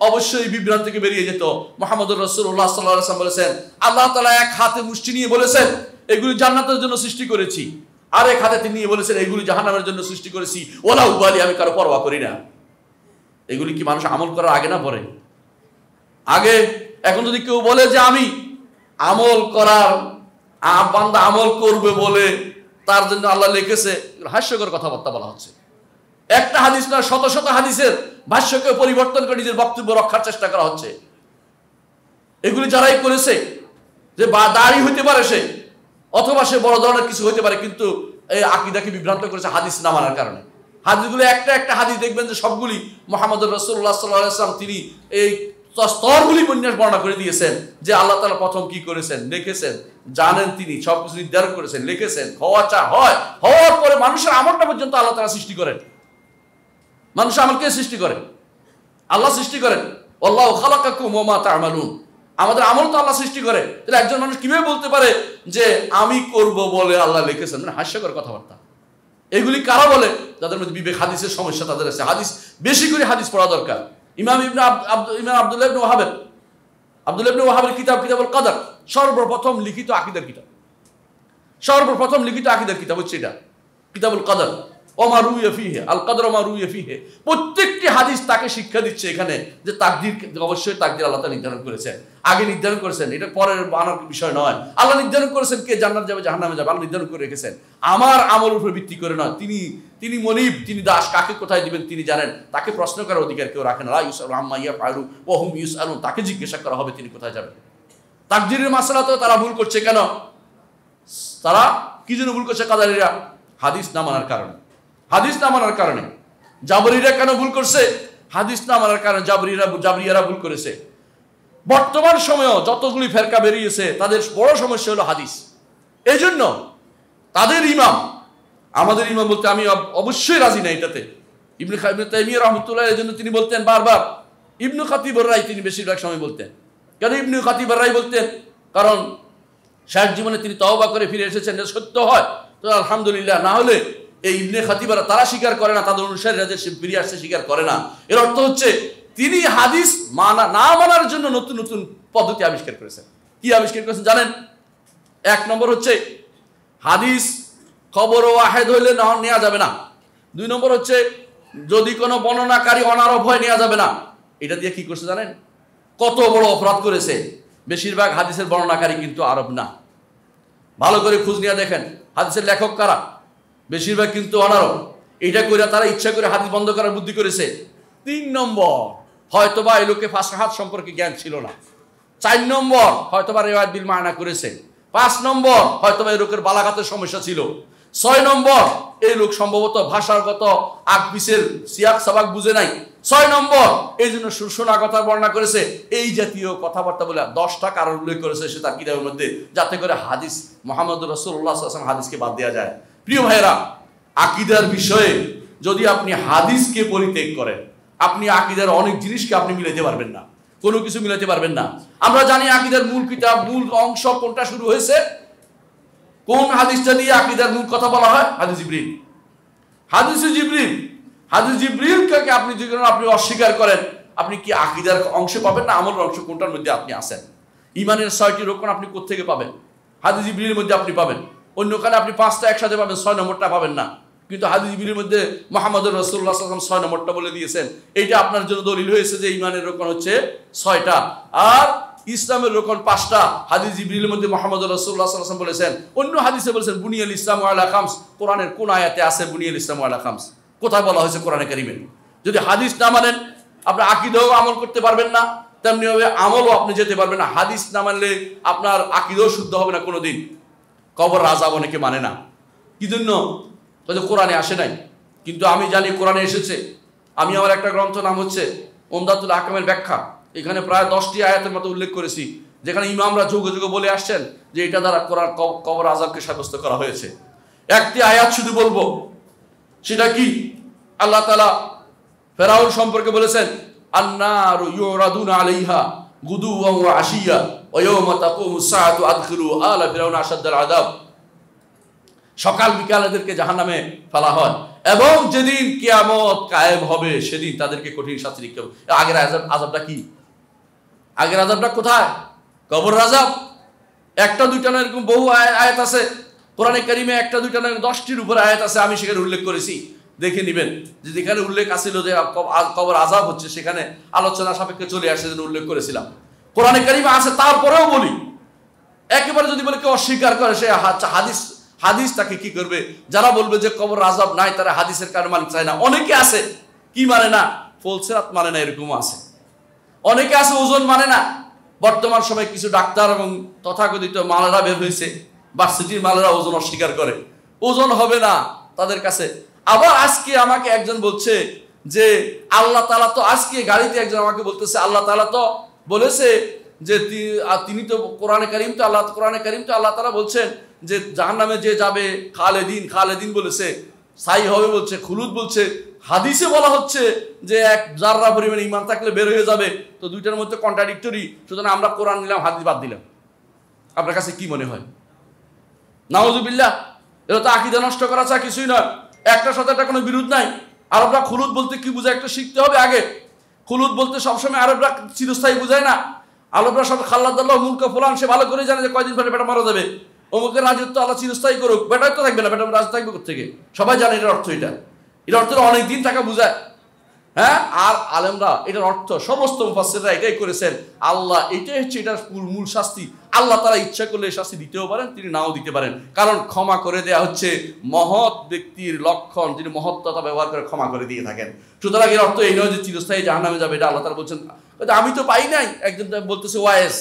অবশ্যই বিভ্রান্ত থেকে বেরিয়ে যেত। মুহাম্মদুর রাসূলুল্লাহ সাল্লাল্লাহু আলাইহি ওয়াসাল্লাম বলেছেন, আল্লাহ তাআলা এক হাতে মুষ্টি নিয়ে বলেছেন এগুলি জান্নাতের জন্য সৃষ্টি করেছি, আর এক হাতে তিনি নিয়ে বলেছেন এগুলি জাহান্নামের জন্য সৃষ্টি করেছি, ওয়ালা উবালি, আমি কারো পরোয়া করি না। এগুলি কি মানুষ আমল করার আগে না পরে? আগে। এখন যদি কেউ বলে যে আমি আমল করার, বান্দা আমল করবে বলে তার জন্য আল্লাহ লিখেছে, হাস্যকর কথাবার্তা বলা হচ্ছে। একটা হাদিস না, শত শত হাদিসের ভাষ্যকে পরিবর্তন করে নিজের বক্তব্য রক্ষার চেষ্টা করা হচ্ছে। এগুলি যারাই করেছে, যে দাড়ি হইতে পারে সে, অথবা সে বড় ধরনের কিছু হইতে পারে, কিন্তু এই আকীদাকে বিভ্রান্ত করেছে হাদিস না মানার কারণে। হাদিসগুলো একটা হাদিস দেখবেন যে সবগুলি মুহাম্মদুর রাসূলুল্লাহ সাল্লাল্লাহু আলাইহি ওয়াসাল্লাম তিনি এই স্তরগুলি বিন্যাস বর্ণনা করে দিয়েছেন, যে আল্লাহ তাআলা প্রথম কি করেছেন, লিখেছেন, জানেন, তিনি সবকিছু নির্ধারণ করেছেন, লিখেছেন, হওয়ার পরে মানুষের আমলটা পর্যন্ত আল্লাহ তাআলা সৃষ্টি করেন। মানুষ আমলকে সৃষ্টি করেন, আল্লাহ সৃষ্টি করেন। আল্লাহু খালাকাকুম ওয়া মা তা'মালুন, আমাদের আমল তো আল্লাহ সৃষ্টি করে। তাহলে একজন মানুষ কিভাবে বলতে পারে যে আমি করব বলে আল্লাহ লিখেছেন? মানে হাস্যকর কথাবার্তা। এগুলি কারা বলে? যাদের মধ্যে বিবেক, হাদিসের সমস্যা তাদের আছে। হাদিস বেশি করে হাদিস পড়া দরকার। ইমাম আব্দুল্লাহ ইবনে ওয়াহাবের কিতাবুল কদর সর্বপ্রথম লিখিত আকীদার কিতাব, সর্বপ্রথম লিখিত আকীদার কিতাব হচ্ছে এটা, কিতাবুল কদর। ওমা রুইয়া ফিহে আল কদর ওমা রুইয়া ফিহে। প্রত্যেকটি হাদিস তাকে শিক্ষা দিচ্ছে এখানে যে তাকদীর, অবশ্যই তাকদীর আল্লাহ তাআলা নির্ধারণ করেছেন, আগে নির্ধারণ করেছেন, এটা পরের বানার বিষয় নয়। আল্লাহ নির্ধারণ করেছেন কে জান্নাত যাবে, জাহান্নামে যাবে, আল্লাহ নির্ধারণ করে রেখেছেন। আমার আমলের উপর ভিত্তি করে নয়। তিনি মনিব, তিনি দাস, কাকে কোথায় দিবেন তিনি জানেন। তাকে প্রশ্ন করার অধিকার কেউ রাখেন। লা ইউসআলু আম্মা ইয়াফআলু ওয়া হুম ইউসআলুন, তাকে জিজ্ঞাসা করা হবে তিনি কোথায় যাবেন। তাকদীরের মাসআলাতেও তারা ভুল করছে। কেন? তারা কি জন্য ভুল করছে? কাদারিরা হাদিস না মানার কারণে। হাদিস না মানার কারণে। জাবরীরা কেন ভুল করছে? হাদিস না মানার কারণে জাবরিয়ারা ভুল করেছে। বর্তমান সময়েও যতগুলি ফেরকা বেরিয়েছে তাদের বড় সমস্যা হলো হাদিস। এই জন্য তাদের ইমাম, আমাদের ইমাম বলতে আমি অবশ্যই রাজি না এটাতে, ইবনে তাইমিয়া রাহমাতুল্লাহ, এই জন্য তিনি বলতেন বারবার, ইবনে খাতিবুর রাই তিনি বেশিরভাগ সময় বলতেন। কেন ইবনে খাতিবুর রাই বলতেন? কারণ শেষ জীবনে তিনি তওবা করে ফিরে এসেছেন, এটা সত্য হয় তো আলহামদুলিল্লাহ। না হলে এই ইবনে খাতিবারা তারা স্বীকার করে না, তাদের অনুসারীরা যে ফিরে আসছে স্বীকার করে না। এর অর্থ হচ্ছে তিনি হাদিস না মানার জন্য নতুন নতুন পদ্ধতি আবিষ্কার করেছেন। কি আবিষ্কার করেছেন জানেন? এক নম্বর হচ্ছে হাদিস খবর ওয়াহেদ হইলে নেওয়া যাবে না। দুই নম্বর হচ্ছে যদি কোনো বর্ণনাকারী অনারব হয় নেওয়া যাবে না। এটা দিয়ে কি করছে জানেন? কত বড় অপরাধ করেছে। বেশিরভাগ হাদিসের বর্ণনাকারী কিন্তু আরব না। ভালো করে খোঁজ নিয়ে দেখেন হাদিসের লেখক কারা, বেশিরভাগ কিন্তু অনারব। এটা করে তারা ইচ্ছা করে হাদিস বন্ধ করার বুদ্ধি করেছে। 3 নম্বর, হয়তোবা এই লোকে ফাসাহাত সম্পর্কে জ্ঞান ছিল না। 4 নম্বর, হয়তোবা রিওয়ায়াত বিল মানা করেছে। 5 নম্বর, হয়তোবা এই লোকের বালাগাতের সমস্যা ছিল। 6 নম্বর, এই লোক সম্ভবত ভাষাগত আকবিসের সিয়াক সাবাক বুঝে নাই। 6 নম্বর, এই জন্য শোনা কথা বর্ণনা করেছে। এই জাতীয় কথাবার্তা বলে 10টা কারণ উল্লেখ করেছে সে তার কিতাবের মধ্যে, যাতে করে হাদিস মুহাম্মদুর রাসূলুল্লাহ সাল্লাল্লাহু আলাইহি ওয়াসাল্লাম হাদিসকে বাদ দেওয়া যায়। প্রিয় ভাইরা, আকীদার বিষয়ে যদি আপনি হাদিসকে পরিত্যাগ করেন, আপনি আকীদার অনেক জিনিসকে আপনি মিলাতে পারবেন না, কোনো কিছু মিলাতে পারবেন না। আমরা জানি আকীদার মূল কিতাব, মূল অংশ কোনটা শুরু হয়েছে, কোন হাদিসটা দিয়ে আকীদার মূল কথা বলা হয়? হাদিস জিবরিল। হাদিসে জিবরিল, হাদিস জিবরিলকে আপনি যখন আপনি অস্বীকার করেন, আপনি কি আকীদার অংশ পাবেন না আমলের অংশ? কোনটার মধ্যে আপনি আছেন? ইমানের 6টি রকম আপনি কোত্থেকে পাবেন? হাদিস জিবরিলের মধ্যে আপনি পাবেন। অন্য কারণে আপনি 5টা একসাথে পাবেন, 6 নম্বরটা পাবেন না। কিন্তু হাদিস জিবরিলের মধ্যে মুহাম্মদুর রাসূলুল্লাহ সাল্লাল্লাহু আলাইহি ওয়াসাল্লাম 6 নম্বরটা বলে দিয়েছেন। এইটা আপনার জন্য দলিল হয়েছে যে ইমানের রকম হচ্ছে 6টা, আর ইসলামের রকম 5টা। হাদিস জিবরিলের মধ্যে মুহাম্মদুর রাসূলুল্লাহ সাল্লাল্লাহু আলাইহি ওয়াসাল্লাম বলেছেন, অন্য হাদিসে বলেছেন বুনিয়াল ইসলামু আলা খামস। কোরআনের কোন আয়াতে আছে বুনিয়াল ইসলামু আলা খামস? কোথায় বলা হয়েছে কোরআনে কারীমে? যদি হাদিস না মানেন, আপনি আকীদাও আমল করতে পারবেন না, তেমনি ভাবে আমলও আপনি যেতে পারবেন না। হাদিস না মানলে আপনার আকীদাও শুদ্ধ হবে না কোনোদিন। কবর আযাব অনেকে মানে না, কি জন্য? কোরআনে আসে নাই। কিন্তু আমি জানি কোরআনে এসেছে। আমি আমার একটা গ্রন্থ নাম হচ্ছে উমদাতুল আহকামের ব্যাখ্যা, এখানে প্রায় 10টি আয়াতের মতো উল্লেখ করেছি, যেখানে ইমামরা যুগে যুগে বলে আসছেন যে এটা দ্বারা কোরআন কবর আযাবকে সাব্যস্ত করা হয়েছে। একটি আয়াত শুধু বলবো, সেটা কি? আল্লাহ তাআলা ফেরাউন সম্পর্কে বলেছেন, আন্নারু ইউরাদুনা আলাইহা গুদুওয়ান ওয়া আশিয়া ওয়া ইয়াওমা তাকুমুস সাআতু আদখিলু আলা ফিরাউনা আশাদ্দাল আযাব। সকাল বিকাল এদেরকে জাহান্নামে ফেলা হয়, এবং যেদিন কিয়ামত কায়েম হবে সেদিন তাদেরকে কঠিন শাস্তি দিতে হবে। আগের আযাবটা কি? আগের আযাবটা কোথায়? কবর আযাব। একটা দুইটা না, এরকম বহু আয়াত আছে কোরআনে কারীমে, একটা দুইটা না 10টির উপরে আয়াত আছে। আমি সেখানে উল্লেখ করেছি, দেখে নেবেন। যে যেখানে উল্লেখ আছিল যে কবর আযাব হচ্ছে, সেখানে আলোচনা সাপেক্ষে চলে আসে, যেন উল্লেখ করেছিলাম। কোরআনে কারীমে আছে, তারপরেও বলি, একেবারে যদি বলে কেউ অস্বীকার করে, সে হাদিস তাকে কি করবে? যারা বলবে যে কবর আযাব নাই, তারা হাদিসের কারণে মানতে চায় না। অনেকে আছে কি মানে না? ফলসেরাত মানে না, এরকমও আছে। অনেকে আছে ওজন মানে না। বর্তমান সময়ে কিছু ডাক্তার এবং তথাকথিত মালেরা বের হয়েছে, ভার্সিটির মালেরা ওজন অস্বীকার করে, ওজন হবে না তাদের কাছে। আবার আজকে আমাকে একজন বলছে যে আল্লাহ তাআলা তো, আজকে গাড়িতে একজন আমাকে বলতেছে আল্লাহ তাআলা তো বলেছে যে তিনি তো কোরআনে কারীম তো আল্লাহ তাআলা বলছেন যে জাহান্নামে যে যাবে খালেদিন বলেছে, স্থায়ী হবে বলছে, খুলুদ বলছে। হাদিসে বলা হচ্ছে যে এক জাররা পরিমাণ ঈমান থাকলে বের হয়ে যাবে। তো দুইটার মধ্যে কন্ট্রাডিক্টরি, সুতরাং আমরা কোরআন নিলাম, হাদিস বাদ দিলাম। আপনার কাছে কি মনে হয়? নাউযুবিল্লাহ। এটা তো আকীদা নষ্ট করা ছাড়া কিছুই নয়। একটার সাথে একটা কোনো বিরোধ নাই। আরবরা খুলুদ বলতে কি বুঝায় একটা শিখতে হবে আগে। খুলুদ বলতে সবসময় আরবরা চিরস্থায়ী বুঝায় না। আরবরা সব খাল্লাদাল্লাহ মুলকা ফুলান, সে ভালো করে জানে যে কয়দিন পরে বেটা মারা যাবে। অমুকের রাজত্ব আল্লাহ চিরস্থায়ী করুক, বেটাই তো থাকবে না, বেটা রাজ থাকবে কোথেকে? সবাই জানে এটার অর্থ। এটার অর্থ অনেক দিন থাকা বুঝায়। হ্যাঁ, আর আলেমরা এটার অর্থ, সমস্ত মুফাসসিররা এটাই করেছেন। আল্লাহ, এটাই হচ্ছে এটার মূল শাস্তি। আল্লাহ তাআলা ইচ্ছা করলে এই শাস্তি দিতেও পারেন, তিনি নাও দিতে পারেন। কারণ ক্ষমা করে দেয়া হচ্ছে মহৎ ব্যক্তির লক্ষণ, যিনি মহত্বতা ব্যবহার করে ক্ষমা করে দিয়ে থাকেন। সুতরাং এর অর্থ এই নয় যে চিরস্থায়ী জাহান্নামে যাবে। এটা আল্লাহ তাআলা বলছেন, আমি তো পাই নাই। একজন বলতেছে ওয়াইস,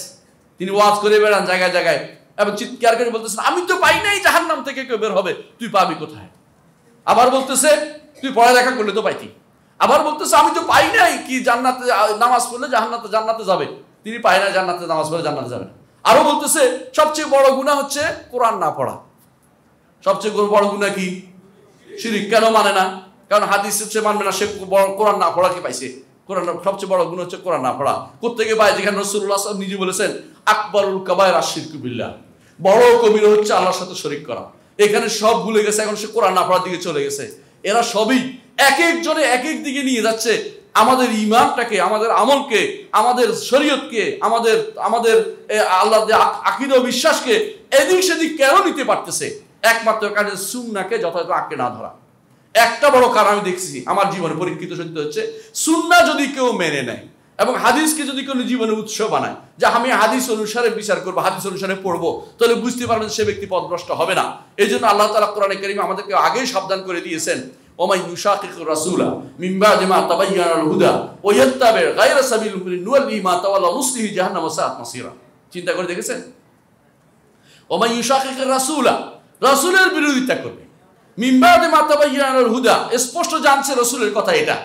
তিনি ওয়াজ করে বেড়ান জায়গায় জায়গায় এবং চিৎকার করে বলতেছেন, আমি তো পাই নাই জাহান্নাম থেকে কেউ বের হবে, তুই পাবি কোথায়? আবার বলতেছে, তুই পড়ালেখা করলে তো পাইতি। আবার বলতেছে, আমি তো পাই নাই কি জান্নাতে নামাজ পড়লে জান্নাতে যাবে, তিনি পায় না জান্নাতে নামাজ পড়লে জান্নাতে যাবে না। আরো বলতেছে, সবচেয়ে বড় গুনাহ হচ্ছে কোরআন না পড়া। সবচেয়ে বড় গুনাহ কি? শিরক। কেন মানে না? কারণ হাদিস হচ্ছে মানবে না, সে কোরআন না পড়া কি পাইছে? কোরআন সবচেয়ে বড় গুনাহ হচ্ছে কোরআন না পড়া। কোত্থেকে পায়? যেখানে রাসূলুল্লাহ সাল্লাল্লাহু আলাইহি ওয়াসাল্লাম নিজে বলেছেন, আকবারুল কাবায়ের আশরিকু বিল্লাহ, বড় কবিরা হচ্ছে আল্লাহর সাথে শরীক করা। এখানে সব ভুলে গেছে, এখন সে কোরআন না পড়ার দিকে চলে গেছে। এরা সবই এক একজনে এক এক দিকে নিয়ে যাচ্ছে আমাদের ঈমানটাকে, আমাদের আমলকে, আমাদের শরীয়তকে, আমাদের আল্লাহর আকীদা ও বিশ্বাসকে এদিক সেদিক কেন নিতে পারতেছে? একমাত্র কারণে সুন্নাহকে যথাযথ আঁকড়ে না ধরা। একটা বড় কারণ আমি দেখছি আমার জীবনে পরীক্ষিত সত্য হচ্ছে, সুন্নাহ যদি কেউ মেনে নেয়, এবং হাদিসকে যদি কোনো জীবনে উৎস বানায় যে আমি হাদিস অনুসারে বিচার করবো, হাদিস অনুসারে পড়বো, তাহলে বুঝতে পারবেন সে ব্যক্তি পথভ্রষ্ট হবে না। এই জন্য আল্লাহ তাআলা কোরআনে কারীমে আমাদেরকে আগেই সাবধান করে দিয়েছেন, ওমাই ইউশাকিকুর রাসূলা মিন বাদি মা তাবায়্যানাল হুদা ওয়া ইয়াত্তাবি গায়রা সাবিলিল মুমিনিন নুওয়াল্লিহি মা তাওয়াল্লা নুসলিহি জাহান্নাম ওয়া সাআত মাসীরা। চিন্তা করে দেখেছেন? ওমাই ইউশাকিকুর রাসূলা, রাসূলের বিরোধিতা করবে, মিন বাদি মা তাবায়্যানাল হুদা, স্পষ্ট জানছে রাসূলের কথা এটা।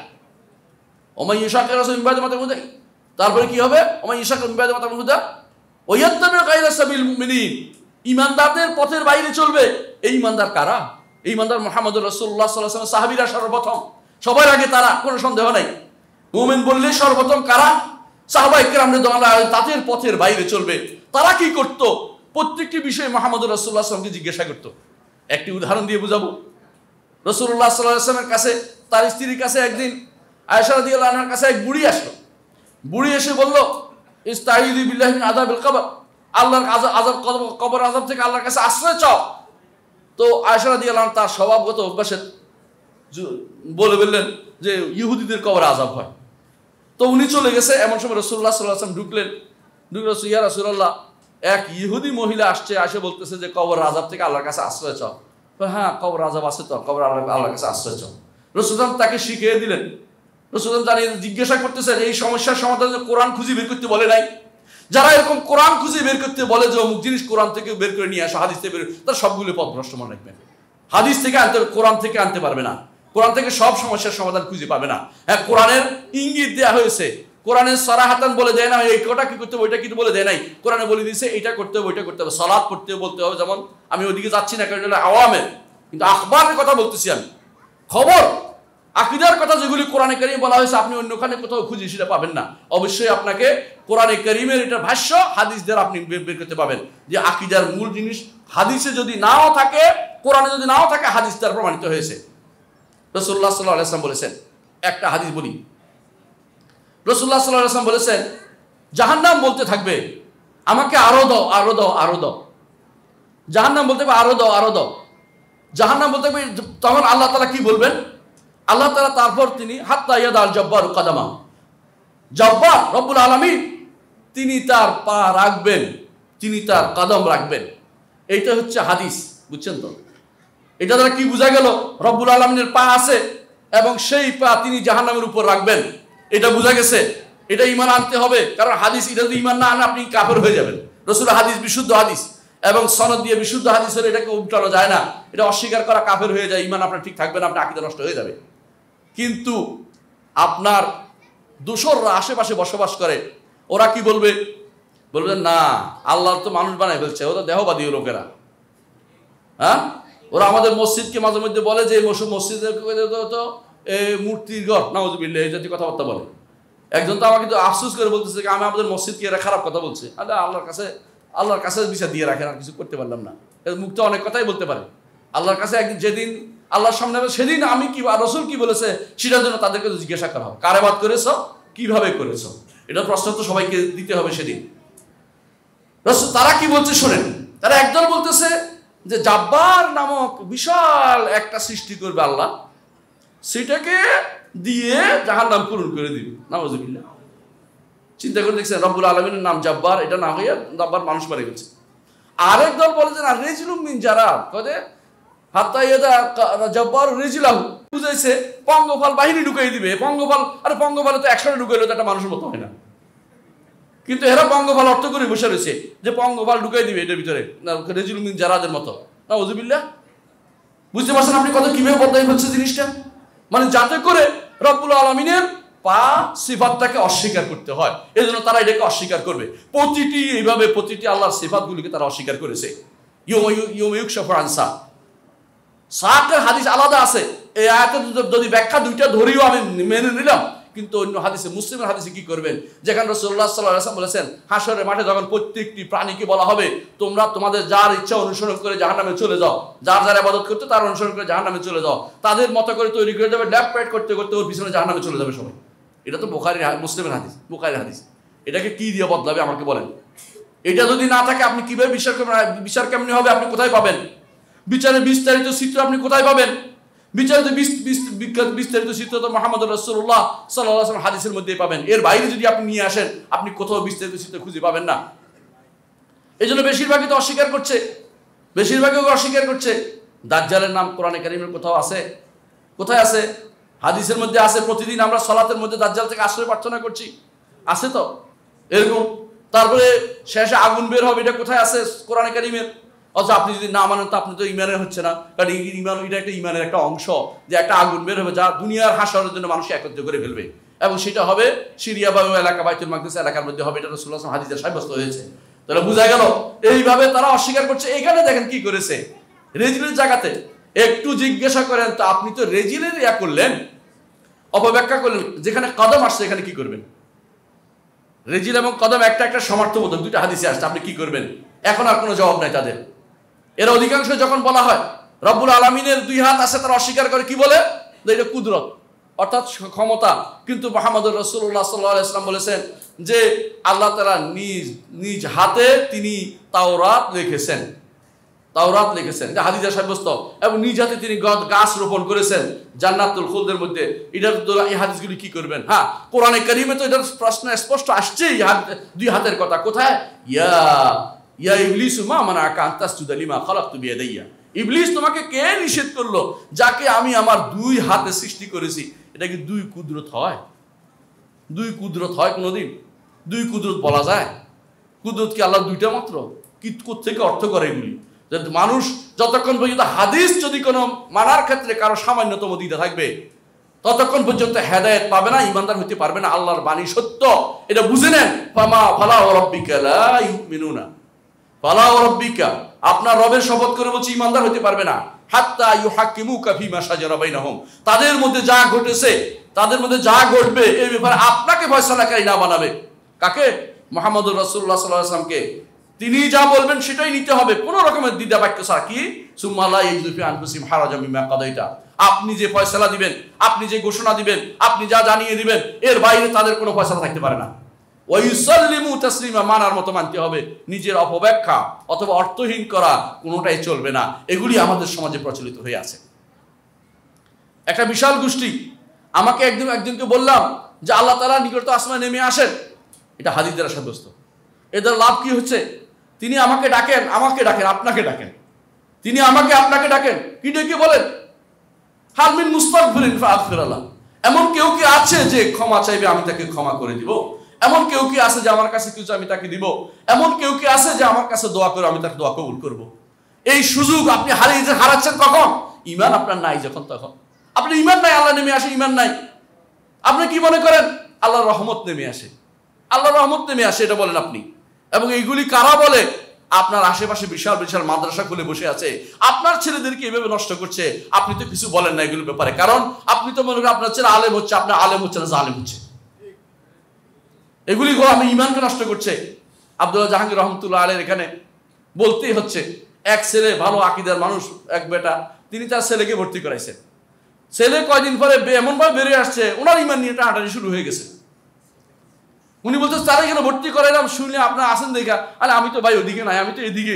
ওমাই ইউশাকিকুর রাসূল মিন বাদি মা তাবায়্যানাল হুদা, তারপরে কি হবে? ওমাই ইউশাকিকুর মিন বাদি মা তাবায়্যানাল হুদা ওয়া ইয়াত্তাবি গায়রা সাবিলিল মুমিনিন, ঈমানদারদের পথের বাইরে চলবে। এই ঈমানদার কারা? এই ঈমানদার মুহাম্মদুর রাসূলুল্লাহ সাল্লাল্লাহু আলাইহি ওয়াসাল্লাম, সাহাবীরা সর্বপ্রথম, সবার আগে তারা, কোনো সন্দেহ নাই। মুমিন বললে সর্বপ্রথম কারা? সাহাবায়ে কেরাম রাদিয়াল্লাহু তাদের পথের বাইরে চলবে। তারা কি করত? প্রত্যেকটি বিষয়ে মুহাম্মদুর রাসূলুল্লাহ সাল্লাল্লাহু আলাইহি ওয়াসাল্লামকে জিজ্ঞাসা করত। একটি উদাহরণ দিয়ে বুঝাবো। রাসূলুল্লাহ সাল্লাল্লাহু আলাইহি ওয়াসাল্লামের কাছে, তার স্ত্রীর কাছে একদিন আয়েশা রাদিয়াল্লাহু আনহার কাছে এক বুড়ি আসলো। বুড়ি এসে বলল, ইস্তাঈযু বিল্লাহি মিন আযাবিল কবর, আল্লাহর আযাব, কবর আযাব থেকে আল্লাহর কাছে আশ্রয় চাও। তো আয়েশা রাদিয়াল্লাহু আনহা তার স্বভাবগত অভ্যাসে বলে বললেন যে ইহুদিদের কবরে আযাব হয়। তো উনি চলে গেছে, এমন সময় রাসূলুল্লাহ সাল্লাল্লাহু আলাইহি ওয়াসাল্লাম ঢুকলেন। ইয়া রাসূলুল্লাহ, এক ইহুদি মহিলা আসে বলতেছে যে কবর আযাব থেকে আল্লাহর কাছে আশ্রয় চাও। হ্যাঁ, কবর আযাব আছে তো, কবর আল্লাহর কাছে আশ্রয় চাও। রাসূলুল্লাহ তাকে শিখিয়ে দিলেন। রাসূলুল্লাহ জানিয়ে জিজ্ঞাসা করতেছেন, এই সমস্যার সমাধানে কোরআন খুঁজে বের করতে বলে নাই? যারা এরকম কোরআন খুঁজে বের করতে বলে যে অমুক জিনিস কোরআন থেকে বের করে নিয়ে আসো, হাদিস থেকে বের, তার সবগুলো পথভ্রষ্ট মনে রাখবেন। হাদিস থেকে আনতে, কোরআন থেকে আনতে পারবে না। কোরআন থেকে সব সমস্যার সমাধান খুঁজে পাবে না। হ্যাঁ, কোরআনের ইঙ্গিত দেওয়া হয়েছে, কোরআনের সরাহাতান বলে দেয় না, এই কটা কি করতে হবে ওইটা কিন্তু বলে দেয় নাই। কোরআনে বলে দিয়েছে এইটা করতে হবে ওইটা করতে হবে, সালাত পড়তে হবে বলতে হবে। যেমন আমি ওইদিকে যাচ্ছি না, কারণ এটা আওয়ামের, কিন্তু আখবারের কথা বলতেছি আমি, খবর আকীদার কথা যেগুলি কোরআনে কারীমে বলা হয়েছে আপনি অন্যখানে কোথাও খুঁজে সেটা পাবেন না। অবশ্যই আপনাকে কোরআনে কারীমের এটা ভাষ্য, হাদিস দ্বারা আপনি বের করতে পাবেন যে আকীদার মূল জিনিস হাদিসে যদি নাও থাকে, কোরআনে যদি নাও থাকে, হাদিস দ্বারা প্রমাণিত হয়েছে। রাসূলুল্লাহ সাল্লাল্লাহু আলাইহি ওয়াসাল্লাম বলেছেন, একটা হাদিস বলি, রাসূলুল্লাহ সাল্লাল্লাহু আলাইহি ওয়াসাল্লাম বলেছেন জাহান্নাম বলতে থাকবে আমাকে আরো দাও, আরো দাও, আরো দাও। জাহান্নাম বলতে থাকবে আরো দাও, আরো দাও। জাহান্নাম বলতে থাকবে, তখন আল্লাহ তাআলা কি বলবেন? আল্লাহ তাআলা তারপর তিনি হাত্তা ইয়াদাল জব্বারু কাদামা, জব্বার রব্বুল আলামিন তিনি তার পা রাখবেন, তিনি তার কদম রাখবেন। এইটা হচ্ছে হাদিস, বুঝছেন তো? এটা দ্বারা কি বোঝা গেল? রব্বুল আলামিনের পা আছে এবং সেই পা তিনি জাহান্নামের উপর রাখবেন, এটা বোঝা গেছে। এটা ঈমান আনতে হবে, কারণ হাদিস, এটা যদি ঈমান না আনে আপনি কাফের হয়ে যাবেন। রাসূলের হাদিস বিশুদ্ধ হাদিস এবং সনদ দিয়ে বিশুদ্ধ হাদিস হলে এটাকে উল্টানো যায় না। এটা অস্বীকার করা কাফের হয়ে যায়, ঈমান আপনার ঠিক থাকবে না, আপনার আকীদা নষ্ট হয়ে যাবে। কিন্তু আপনার দোসররা আশেপাশে বসবাস করে, ওরা কি বলবে? বলবে না, আল্লাহ তো মানুষ বানায় ফেলছে, ওরা দেহবাদী লোকেরা। হ্যাঁ, ওরা আমাদের মসজিদকে মাঝে মধ্যে বলে যে মসজিদের তো মূর্তির ঘর, নাউযুবিল্লাহ, এই জাতীয় কথাবার্তা বলে। একজন তো আমাকে তো আফসোস করে বলতেছে আমি আমাদের মসজিদকে এরা খারাপ কথা বলছে। আল্লাহর কাছে বিচার দিয়ে রাখেন, আর কিছু করতে পারলাম না। মুক্ত অনেক কথাই বলতে পারে। আল্লাহর কাছে একদিন, যেদিন আল্লাহর সামনে সেদিন আমি কি, রাসূল কি বলেছে সেটার জন্য তাদেরকে জিজ্ঞাসা করা হবে, কারে বাদ করেছো, কিভাবে করেছো, এটা প্রশ্ন তো সবাইকে দিতে হবে সেদিন। তারা কি বলছে শোনেন, তারা একদল বলতেছে যে জাব্বার নামক বিশাল একটা সৃষ্টি করবে আল্লাহ, সেটাকে দিয়ে জাহান্নাম পূরণ করে দিবে। নাউযুবিল্লাহ। চিন্তা করে দেখছেন, রব্বুল আলামিনের নাম জাব্বার, এটা না হইয়া জাব্বার মানুষ মারে গেছে। আরেক দল বলে যে না, রিজলুম মিন জারাব, কদে হাত্তা ইয়াদা জাব্বার রিজলাহু, বুঝাইছে পঙ্গপাল বাহিনী ঢুকাই দিবে। পঙ্গপাল, আরে পঙ্গপালে তো 100টা ঢুকাইলে তো একটা মানুষের মতো হয় না। কিন্তু এরা পঙ্গপাল অর্থ করে বসে রয়েছে যে পঙ্গপাল ঢুকাই দিবে এটার ভিতরে, রিজলুম মিন জারাদের মতো। নাউযুবিল্লাহ। বুঝতে পারছেন আপনি কত কিভাবে বদলাই ফেলছে জিনিসটা? মানে যাতে করে রব্বুল আলামিনের পা সিফাতটাকে অস্বীকার করতে হয়, এই জন্য তারা এটাকে অস্বীকার করবে। এইভাবে প্রতিটি আল্লাহর সিফাতগুলিকে তারা অস্বীকার করেছে। ইউকশাফু আন সাক, সাকের হাদিস আলাদা আছে। এই আয়াতের যদি ব্যাখ্যা দুইটা ধরেও আমি মেনে নিলাম, কিন্তু অন্য হাদিসে, মুসলিমের হাদিসে কি করবেন? যেখানে রাসূলুল্লাহ সাল্লাল্লাহু আলাইহি ওয়াসাল্লাম বলেছেন হাশরের মাঠে যখন প্রত্যেকটি প্রাণীকে বলা হবে তোমরা তোমাদের যার ইচ্ছা অনুসরণ করে জাহান্নামে চলে যাও, যার যার ইবাদত করতে তার অনুসরণ করে জাহান্নামে চলে যাও, তাদের মতো করে তৈরি করে দেবে, লেফট রাইট করতে করতে ওর পিছনে জাহান্নামে চলে যাবে সবাই। এটা তো মুসলিমের হাদিস, বুখারীর হাদিস। এটাকে কি দিয়ে বদলাবে আমাকে বলেন? এটা যদি না থাকে আপনি কিভাবে বিচার করবেন? বিচার কেমনি হবে? আপনি কোথায় পাবেন বিচারের বিস্তারিত চিত্র? আপনি কোথায় পাবেন? বিস্তারিত চিত্র তো মুহাম্মদ রাসূলুল্লাহ সাল্লাল্লাহু আলাইহি ওয়াসাল্লাম হাদিসের মধ্যে পাবেন। এর বাইরে যদি আপনি নিয়ে আসেন, আপনি কোথাও বিস্তারিত চিত্র খুঁজে পাবেন না। এই জন্য বেশিরভাগই তো অস্বীকার করছে, বেশিরভাগই অস্বীকার করছে। দাজ্জালের নাম কোরআনে কারিমের কোথাও আছে? কোথায় আছে? হাদিসের মধ্যে আছে। প্রতিদিন আমরা সালাতের মধ্যে দাজ্জাল থেকে আশ্রয় প্রার্থনা করছি, আছে তো এরকম। তারপরে শেষে আগুন বের হবে, এটা কোথায় আছে কোরআনে কারিমের? অথচ আপনি যদি না মানেন তো আপনি তো ইমানের হচ্ছে না, কারণ ইমান এটা একটা ইমানের একটা অংশ, যে একটা আগুন বের হবে যা দুনিয়ার হাসরের জন্য মানুষকে একত্রিত করে ফেলবে, এবং সেটা হবে সিরিয়া বা এলাকা, বাইতুল মাকদিস এলাকার মধ্যে হবে। এটা রাসূলুল্লাহ সাল্লাল্লাহু আলাইহি ওয়াসাল্লাম হাদিসে সাব্যস্ত হয়েছে। তাহলে বোঝা গেল এইভাবে তারা অস্বীকার করছে। এখানে দেখেন কি করেছে, রেজিলের জায়গাতে একটু জিজ্ঞাসা করেন তো, আপনি তো রেজিলের ইয়া করলেন, অপব্যাখ্যা করলেন, যেখানে কদম আসছে এখানে কি করবেন? রেজিল এবং কদম একটা একটা সমার্থবোধক, দুইটা হাদিসে আসছে, আপনি কি করবেন? এখন আর কোনো জবাব নাই তাদের। এর অধিকাংশ যখন বলা হয় রব্বুল আলামিনের দুই হাত আছে, তারা অস্বীকার করে, কি বলে? যে এটা কুদরত, অর্থাৎ ক্ষমতা। কিন্তু মুহাম্মদুর রাসূলুল্লাহ সাল্লাল্লাহু আলাইহি ওয়াসাল্লাম বলেছেন যে আল্লাহ তাআলা নিজ হাতে তিনি তাওরাত লিখেছেন, তাওরাত লিখেছেন, এটা হাদিসে সাব্যস্ত, এবং নিজ হাতে তিনি গাছ রোপণ করেছেন জান্নাতুল খুলদের মধ্যে। এটার এই হাদিসগুলি কি করবেন? হ্যাঁ, কোরআনে কারিমে তো এটার প্রশ্ন স্পষ্ট আসছে, দুই হাতের কথা। কোথায়? ইয়া ইবলিসু মা মানাকা আন তাসজুদা লিমা খালাকতু বিয়াদাইয়া। ইবলিস, তোমাকে কে নিষেধ করলো যাকে আমি আমার দুই হাতে সৃষ্টি করেছি? এটা কি দুই কুদরত হয়? দুই কুদরত হয় কোনোদিন? দুই কুদরত বলা যায়? কুদরত কি আল্লাহ দুইটা মাত্র? কি থেকে অর্থ করে এগুলি? মানুষ যতক্ষণ পর্যন্ত হাদিস যদি কোনো মানার ক্ষেত্রে কারো সামান্যতম দ্বিধা থাকবে, ততক্ষণ পর্যন্ত হেদায়েত পাবে না, ইমানদার হতে পারবে না। আল্লাহর বাণী সত্য, এটা বুঝে নেন। ফালা ওয়া রাব্বিকা লা ইউমিনুনা, ফালা ওয়া রাব্বিকা, আপনার রবের শপথ করে বলছি, ইমানদার হতে পারবে না। হাত্তা ইউহাক্কিমুকা ফিমা শাজারা বাইনাহুম, তাদের মধ্যে যা ঘটেছে, তাদের মধ্যে যা ঘটবে এই ব্যাপারে আপনাকে ফয়সালাকারী না বানাবে। কাকে? মুহাম্মদুর রাসূলুল্লাহ সাল্লাল্লাহু আলাইহি ওয়াসাল্লামকে। তিনি যা বলবেন সেটাই নিতে হবে, কোনো রকমের দ্বিধা বাক্য ছাড়া। কি? সুম্মা লা ইয়াজিদু ফি আনফুসিহিম হারাজাম মিম্মা কাদাইতা, আপনি যে ফয়সালা দিবেন, আপনি যে ঘোষণা দিবেন, আপনি যা জানিয়ে দিবেন, এর বাইরে তাদের কোনো ফয়সালা থাকতে পারে না। ওয়া ইউসাল্লিমু তাসলিমা, মানার মতো মানতে হবে। নিজের অপব্যাখ্যা অথবা অর্থহীন করা কোনোটাই চলবে না। এগুলি আমাদের সমাজে প্রচলিত হয়ে আছে। একটা বিশাল গোষ্ঠী, আমাকে একজনকে বললাম যে আল্লাহ তাআলা নিকট আসমানে নেমে আসেন, এটা হাদিস দ্বারা সাব্যস্ত। এদের লাভ কি হচ্ছে? তিনি আমাকে ডাকেন, আপনাকে ডাকেন, তিনি আমাকে আপনাকে ডাকেন, কি ডেকে বলেন? হাল মিন মুস্তাগফিরিন ফাগফিরাল্লাহ, এমন কেউ কি আছে যে ক্ষমা চাইবে, আমি তাকে ক্ষমা করে দিব? এমন কেউ কি আছে যে আমার কাছে কিছু আমি তাকে দিব? এমন কেউ কি আছে যে আমার কাছে দোয়া করে আমি তাকে দোয়া কবুল করব? এই সুযোগ আপনি হারাচ্ছেন কখন? ঈমান আপনার নাই যখন, তখন। আপনি ঈমান নাই, আল্লাহ নেমে আসে, ঈমান নাই, আপনি কি মনে করেন আল্লাহর রহমত নেমে আসে? আল্লাহর রহমত নেমে আসে এটা বলেন আপনি। এবং এইগুলি কারা বলে? আপনার আশেপাশে বিশাল বিশাল মাদ্রাসা খুলে বসে আছে, আপনার ছেলেদেরকে এভাবে নষ্ট করছে, আপনি তো কিছু বলেন না এগুলোর ব্যাপারে। কারণ আপনি তো মনে করেন আপনার ছেলে আলেম হচ্ছে, আপনার আলেম হচ্ছে না, জালেম হচ্ছে। এগুলি আমি ইমানকে নষ্ট করছে। আব্দুল্লাহ জাহাঙ্গীর রহমতুল্লাহ আলাইহির এখানে বলতেই হচ্ছে, এক ছেলে, ভালো আকীদার মানুষ, এক বেটা, তিনি তার ছেলেকে ভর্তি করাইছেন। ছেলে কয়দিন পরে এমনভাবে বেরিয়ে আসছে, ওনার ইমান নিয়ে টানাটানি শুরু হয়ে গেছে। উনি বলতে, তারা এখানে ভর্তি করাইলাম, শুনলে আপনার আসেন দেখা। আরে আমি তো ভাই ওদিকে নাই, আমি তো এদিকে,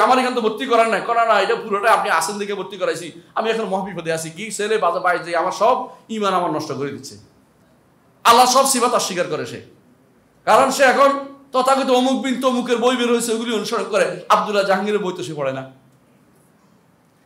আমার এখানে তো ভর্তি করার নাই। করা না, এটা পুরোটা আপনি আসেন দেখে ভর্তি করাইছি, আমি এখন মহাবিপদে আছি। কি ছেলে বাজা পাই যে আমার সব ইমান আমার নষ্ট করে দিচ্ছে। আল্লাহ সব সিফাত অস্বীকার করে সে, কারণ সে এখন তথাকথিত অমুক বিন তমুকের বই বের হয়েছে, ওগুলি অনুসরণ করে। আব্দুল্লাহ জাহাঙ্গীরের বই তো সে পড়ে না,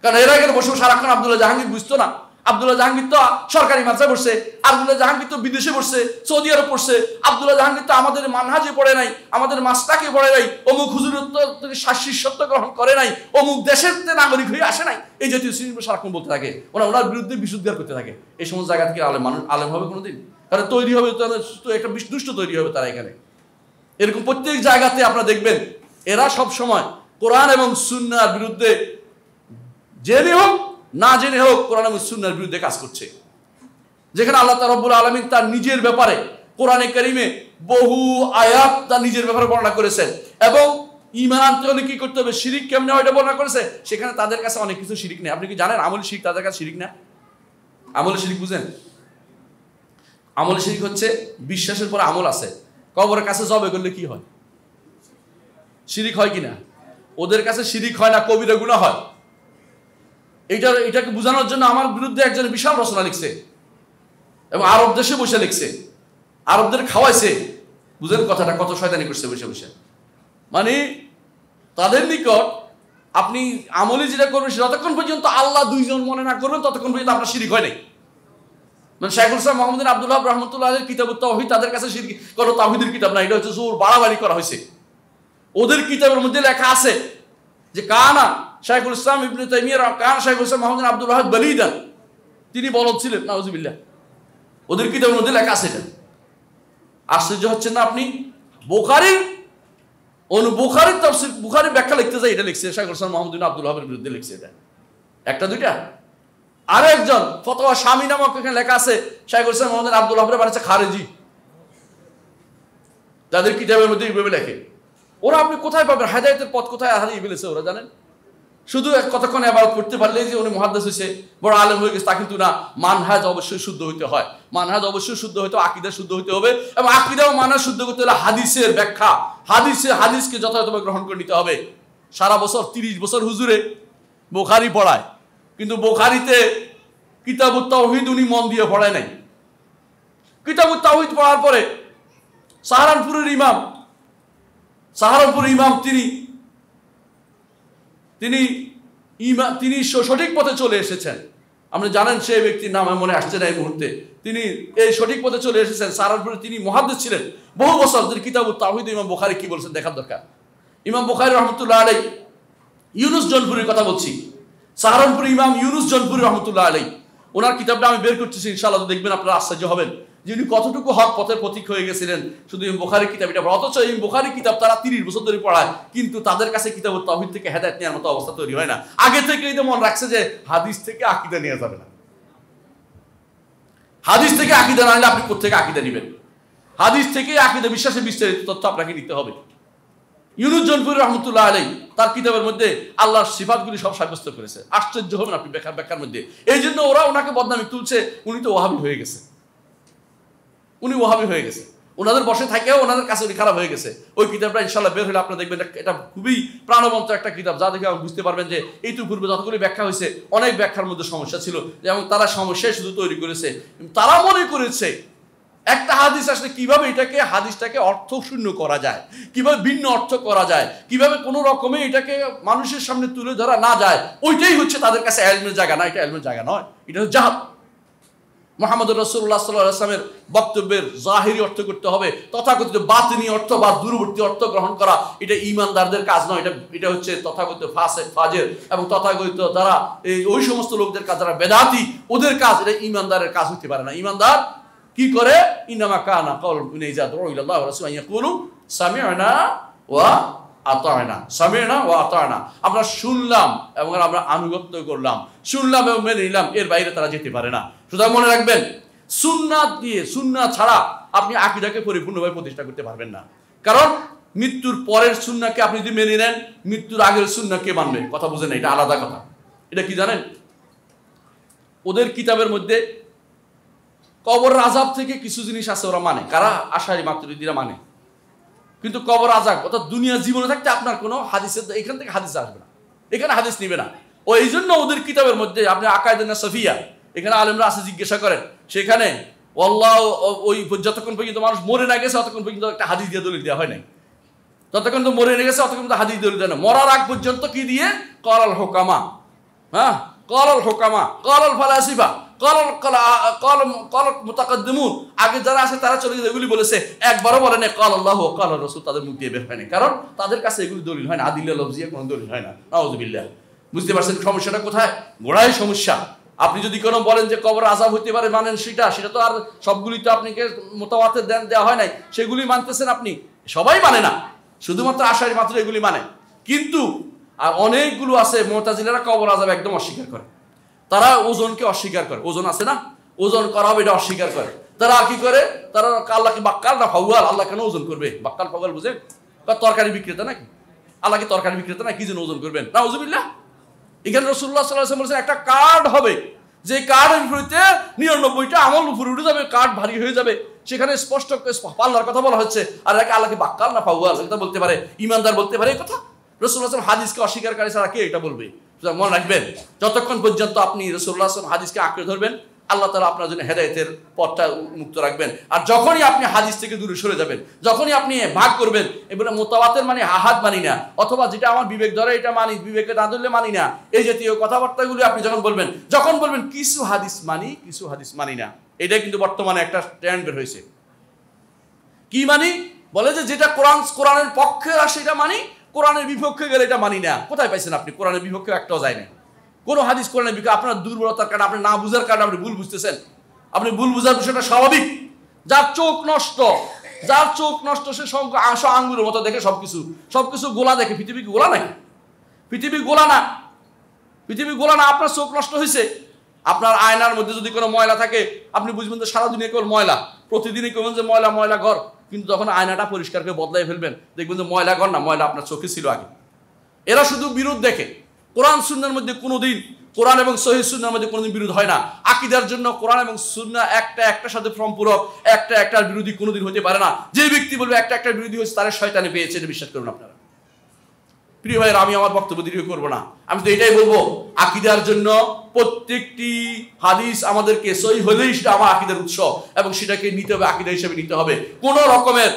কারণ এরা এখানে বসে সারাক্ষণ আব্দুল্লাহ জাহাঙ্গীর বুঝতো না। আব্দুল্লাহ জাহাঙ্গীর তো সরকারি মাদ্রাসায় পড়ছে, আব্দুল্লাহ জাহাঙ্গীর তো বিদেশে পড়ছে, সৌদি আরব পড়ছে। আব্দুল্লাহ জাহাঙ্গীর তো আমাদের মানহাজে পড়ে নাই, আমাদের মাস্টাকে পড়ে নাই, অমুক হুজুরত্ব থেকে শিষ্যত্ব গ্রহণ করে নাই, অমুক দেশের নাগরিক হয়ে আসে নাই। এই জাতীয় সারাক্ষণ বলতে থাকে, ওনার বিরুদ্ধে বিশুদ্ধার করতে থাকে। এই সমস্ত জায়গা থেকে আলেম হবে কোনোদিন? কারণ তৈরি হবে একটা দুষ্ট তৈরি হবে তারা এখানে। এরকম প্রত্যেক জায়গাতে আপনারা দেখবেন এরা সব সময় কোরআন এবং সুন্নাহর বিরুদ্ধে, জেনে হোক না জেনে হোক, কোরআন এবং সুন্নাহর বিরুদ্ধে কাজ করছে। যেখানে আল্লাহ রাব্বুল আলামিন তার নিজের ব্যাপারে কোরআনে কারিমে বহু আয়াত তার নিজের ব্যাপারে বর্ণনা করেছেন, এবং ঈমান আনতে হলে কি করতে হবে, শিরিক কেমনে হয় এটা বর্ণনা করেছে। সেখানে তাদের কাছে অনেক কিছু শিরিক নেই। আপনি কি জানেন আমলি শিরিক তাদের কাছে শিরিক না? আমলি শিরিক বুঝেন? আমলি শিরিক হচ্ছে বিশ্বাসের পরে আমল আছে। কবরের কাছে জবে করলে কি হয়? শিরিক হয় কিনা? ওদের কাছে শিরিক হয় না, কবিরা গুনাহ হয়। এটাকে বোঝানোর জন্য আমার বিরুদ্ধে একজন বিশাল রচনা লিখছে এবং আরব দেশে বসে লিখছে, আরবদের খাওয়াইছে। বুঝেন কথাটা কত শয়তানি করছে বসে বসে। মানে তাদের নিকট আপনি আমলি যেটা করবেন যতক্ষণ পর্যন্ত আল্লাহ দুইজন মনে না করবেন ততক্ষণ পর্যন্ত আপনার শিরিক হয় নাই। মানে শাইখুল ইসলাম মুহাম্মদ বিন আব্দুল ওয়াহাব রাহমাতুল্লাহ আলাইহির কিতাবুত তাওহীদ তাদের কাছে শিরক কোনো তাওহীদের কিতাব না, এটা হচ্ছে জোর বাড়াবাড়ি করা হয়েছে। ওদের কিতাবের মধ্যে লেখা আছে যে কানা শাইখুল ইসলাম ইবনে তাইমিয়া কানা শাইখুল ইসলাম মুহাম্মদ বিন আব্দুল ওয়াহাব বলিদান, তিনি বলদ ছিলেন, নাউযুবিল্লাহ। ওদের কিতাবের মধ্যে লেখা আছে এটা। আশ্চর্য হচ্ছেন না আপনি? বুখারীর তাফসীর, বুখারীর ব্যাখ্যা লিখতে যায় এটা লিখছে শাইখুল ইসলাম মুহাম্মদ বিন আব্দুল ওয়াহাবের বিরুদ্ধে লিখছে এটা। একটা দুইটা আরো একজন ফতোয়া শামী নামক এখানে লেখা আছে শাইখুল ইসলাম মুহাম্মদ বিন আব্দুল ওয়াহাবের বাড়িতে খারেজি, তাদের কিতাবের মধ্যে এইভাবে লেখে। ওরা আপনি কোথায় পাবেন? হেদায়েতের পথ কোথায় হারিয়ে ফেলেছে ওরা, জানেন? শুধু কতক্ষণ ইবাদত করতে পারলে যে উনি মুহাদ্দিস হয়েছে, বড় আলেম হয়ে গেছে তা কিন্তু না। মানহাজ অবশ্যই শুদ্ধ হইতে হয়, মানহাজ অবশ্যই শুদ্ধ হইতে, আকীদা শুদ্ধ হইতে হবে। এবং আকীদা ও মানহাজ শুদ্ধ করতে হলে হাদিসের ব্যাখ্যা, হাদিসকে যথাযথভাবে গ্রহণ করে নিতে হবে। সারা বছর 30 বছর হুজুরে বুখারী পড়ায়, কিন্তু বুখারীতে কিতাবুত তাওহীদ উনি মন দিয়ে পড়ায় নাই। কিতাবুত তাওহীদ পড়ার পরে সাহারানপুরের ইমাম তিনি সঠিক পথে চলে এসেছেন। আপনি জানেন সেই ব্যক্তির নাম মনে আসছে না এই মুহূর্তে। তিনি এই সঠিক পথে চলে এসেছেন। সাহারানপুরে তিনি মুহাদ্দিস ছিলেন বহু বছর। কিতাবুত তাওহীদ ইমাম বুখারী কি বলছেন দেখার দরকার। ইমাম বুখারী রাহমাতুল্লাহ আলাইহি, ইউনুস জনপুরির কথা বলছি, সাহারানপুর ইমাম ইউনুস জনপুরি রাহমাতুল্লাহ আলাইহি, ওনার কিতাবটা আমি বের করতেছি, ইনশাআল্লাহ দেখবেন আপনারা আশ্চর্য হবেন যে উনি কতটুকু হক পথের প্রতীক হয়ে গেছিলেন শুধু ইমাম বুখারীর কিতাব এটা। অথচ এই বুখারী কিতাব তারা 30 বছর ধরে পড়ায়, কিন্তু তাদের কাছে কিতাবুত তাওহীদ থেকে হেদায়েত নেওয়ার মতো অবস্থা তৈরি হয় না। আগে থেকেই তো মন রাখছে যে হাদিস থেকে আকীদা নেওয়া যাবে না। হাদিস থেকে আকীদা না নিলে আপনি কোত্থেকে আকীদা নেবেন? হাদিস থেকে আকীদা বিশ্বাসের বিস্তারিত তথ্য আপনাকে নিতে হবে। ইউনুস জনপুরি রাহমাতুল্লাহ আলাইহি তার কিতাবের মধ্যে আল্লাহর সিফাতগুলি সব সাব্যস্ত করেছে। আশ্চর্য হবেন আপনি ব্যাখ্যার মধ্যে। এই জন্য ওরা ওনাকে বদনামি তুলছে, উনি তো ওয়াহাবি হয়ে গেছে, উনি ওয়াহাবি হয়ে গেছে। ওনাদের বসে থাকেও ওনাদের কাছে উনি খারাপ হয়ে গেছে। ওই কিতাবটা ইনশাআল্লাহ বের হলে আপনারা দেখবেন এটা খুবই প্রাণবন্ত একটা কিতাব, যা দেখে আপনি বুঝতে পারবেন যে এইটু পূর্বে যতগুলি ব্যাখ্যা হয়েছে অনেক ব্যাখ্যার মধ্যে সমস্যা ছিল, এবং তারা সমস্যায় শুধু তৈরি করেছে। তারা মনে করেছে একটা হাদিস আসলে কিভাবে হাদিসটাকে অর্থ শূন্য করা যায়, কিভাবে ভিন্ন অর্থ করা যায়, কিভাবে কোনো রকমে এটাকে মানুষের সামনে তুলে ধরা না যায়, ওইটাই হচ্ছে তাদের কাছে ইলমের জায়গা না। এটা ইলমের জায়গা নয়, এটা হচ্ছে জাহাল। মুহাম্মদুর রাসূলুল্লাহ সাল্লাল্লাহু আলাইহি ওয়াসাল্লামের বক্তব্যের জাহিরি অর্থ করতে হবে, তথাকথিত বাতিনি অর্থ বা দূরবর্তী অর্থ গ্রহণ করা এটা ঈমানদারদের কাজ নয়। এটা হচ্ছে তথাকথিত ফাসিক ফাজির এবং তথাকথিত যারা ওই সমস্ত লোকদের কাজ, যারা বেদাতি, ওদের কাজ। এটা ঈমানদারের কাজ হতে পারে না। ঈমানদার কি করে? ইন্নামা কানা কাউলুহুম ইযা দু'উ ইলাল্লাহি ওয়া রাসূলিহি ইয়াকুলু সামি'না ওয়া আতা'না, সামি'না ওয়া আতা'না। আমরা শুনলাম এবং আমরা আনুগত্য করলাম, শুনলাম এবং মেনে নিলাম, এর বাইরে তারা যেতে পারে না। সুতরাং মনে রাখবেন, সুন্নাত ছাড়া আপনি আকীদাকে পরিপূর্ণভাবে প্রতিষ্ঠা করতে পারবেন না। কারণ মৃত্যুর পরের সুন্নাহকে আপনি যদি মেনে নেন, মৃত্যুর আগের সুন্নাহ কে মানবে? কথা বুঝেন না, এটা আলাদা কথা। এটা কি জানেন? ওদের কিতাবের মধ্যে কবর আযাব থেকে কিছু জিনিস আছে ওরা মানে, কারা? আশারি মাতুরিদীরা মানে। কিন্তু কবর আযাব অর্থাৎ দুনিয়া জীবনে থাকতে আপনার কোনো হাদিসের এখান থেকে হাদিস আসবে না, এখানে হাদিস নিবে না। ও এই জন্য ওদের কিতাবের মধ্যে আপনি আকায়েদে নাসফিয়া, এখানে আলেমরা আছে জিজ্ঞাসা করেন, সেখানে আল্লাহ ওই যতক্ষণ পর্যন্ত মানুষ মরে না গেছে ততক্ষণ পর্যন্ত একটা হাদিস দিয়ে দলিল দেওয়া হয় নাই। ততক্ষণ তো মরে না গেছে ততক্ষণ তো হাদিস দলিল দেয় না। মরার আগ পর্যন্ত কি দিয়ে? ক্বালাল হুকামা, হ্যাঁ, ক্বালাল হুকামা, ক্বালাল ফালাসিফা, মুতাকাদ্দিমুন, আগে যারা আছে তারা চলে গেছে, এগুলি বলেছে। একবারও বলে না ক্বাল আল্লাহ ক্বাল রাসূল, তাদের মুখ দিয়ে বের হয় না, কারণ তাদের কাছে এগুলি দলিল হয় না, আদিল্লা লফজিয়া কোনো দলিল হয় না। নাউযুবিল্লাহ। বুঝতে পারছেন সমস্যাটা কোথায়? গোড়ায় সমস্যা। আপনি যদি কোনো বলেন যে কবর আযাব হইতে পারে, মানেন সেটা তো আর সবগুলি তো আপনাকে মুতাওয়াতির দেওয়া হয় নাই, সেগুলি মানতেছেন আপনি। সবাই মানে না, শুধুমাত্র আশারি মাত্র এগুলি মানে। কিন্তু আর অনেকগুলো আছে মুতাজিলারা কবর আযাব একদম অস্বীকার করে। তারা ওজনকে অস্বীকার করে, ওজন আছে না, ওজন করা হবে এটা অস্বীকার করে। তারা কি করে? তারা আল্লাহকে বাক্কাল না ফাউয়াল, আল্লাহ কেন ওজন করবে? বাক্কাল ফাউয়াল বুঝে? তরকারি বিক্রেতা নাকি? আল্লাহকে তরকারি বিক্রেতা না, কি জন্য ওজন করবেন? নাউযুবিল্লাহ। এখানে রাসূলুল্লাহ সাল্লাল্লাহু আলাইহি ওয়াসাল্লাম বলেছেন একটা কার্ড হবে, যে কার্ডের বিপরীতে 99টা আমল উপরে উঠে যাবে, কার্ড ভারী হয়ে যাবে। সেখানে স্পষ্ট পাল্লার কথা বলা হচ্ছে। আর এটাকে আল্লাহকে বাক্কাল না ফাউয়াল এটা বলতে পারে? ঈমানদার বলতে পারে এই কথা? রাসূলুল্লাহ সাল্লাল্লাহু আলাইহি ওয়াসাল্লাম হাদিসকে অস্বীকারী ছাড়া কে এটা বলবে? মনে রাখবেন, যতক্ষণ পর্যন্ত আপনি রাসূলুল্লাহ সাল্লাল্লাহু আলাইহি ওয়াসাল্লাম হাদিসকে আঁকড়ে ধরবেন, আল্লাহ তাআলা আপনার জন্য হেদায়েতের পথটা মুক্ত রাখবেন। আর যখনই আপনি হাদিস থেকে দূরে সরে যাবেন, যখনই আপনি ভাগ করবেন, এবারে মুতাওয়াতির মানে আহাদ মানি না, অথবা যেটা আমার বিবেক ধরে এটা মানি, বিবেকে না ধরলে মানি না, এই জাতীয় কথাবার্তাগুলো আপনি যখন বলবেন কিছু হাদিস মানি, কিছু হাদিস মানি না, এটা কিন্তু বর্তমানে একটা ট্রেন্ড বের হয়েছে। কি মানি? বলে যে যেটা কোরআনের পক্ষে আসে এটা মানি, কোরআনের বিপক্ষে গেলে এটা মানি না। কোথায় পাইছেন আপনি? কোরআনের বিপক্ষে একটাও যায় না। কোন হাদিস কোরআনের বিপক্ষে? আপনার দুর্বলতার কারণে, আপনি না বুঝার কারণে আপনি ভুল বুঝতেছেন। আপনি ভুল বুঝার বিষয়টা স্বাভাবিক। যার চোখ নষ্ট সে আঙ্গুরের মতো দেখে সবকিছু গোলা দেখে। পৃথিবী কি গোলা নাকি? পৃথিবী গোলা না। আপনার চোখ নষ্ট হয়েছে। আপনার আয়নার মধ্যে যদি কোনো ময়লা থাকে, আপনি বুঝবেন যে সারা দুনিয়া কেবল ময়লা, প্রতিদিনই কেবল যে ময়লা ঘর। কিন্তু যখন আয়নাটা পরিষ্কার করে বদলাই ফেলবেন, দেখবেন যে ময়লা ঘর না, ময়লা আপনার চোখে ছিল আগে। এরা শুধু বিরোধ দেখে। কোরআন সুন্নাহর মধ্যে কোনোদিন, কোরআন এবং সহিহ সুন্নাহর মধ্যে কোনোদিন বিরোধ হয় না। আকীদার জন্য কোরআন এবং সুন্নাহ একটার সাথে সম্পূরক, একটার বিরোধী কোনোদিন হতে পারে না। যে ব্যক্তি বলবে একটার বিরোধী হচ্ছে, তার শয়তানে পেয়েছে, এটা বিশ্বাস করুন আপনারা। প্রিয় ভাইয়েরা, আমি আমার বক্তব্য দীর্ঘ করবো না। আমি তো এটাই বলবো, আকীদার জন্য প্রত্যেকটি হাদিস আমাদেরকে সহিহ হলেই সেটা আমার আকীদার উৎস, এবং সেটাকে নিতে হবে, আকীদা হিসেবে নিতে হবে। কোন রকমের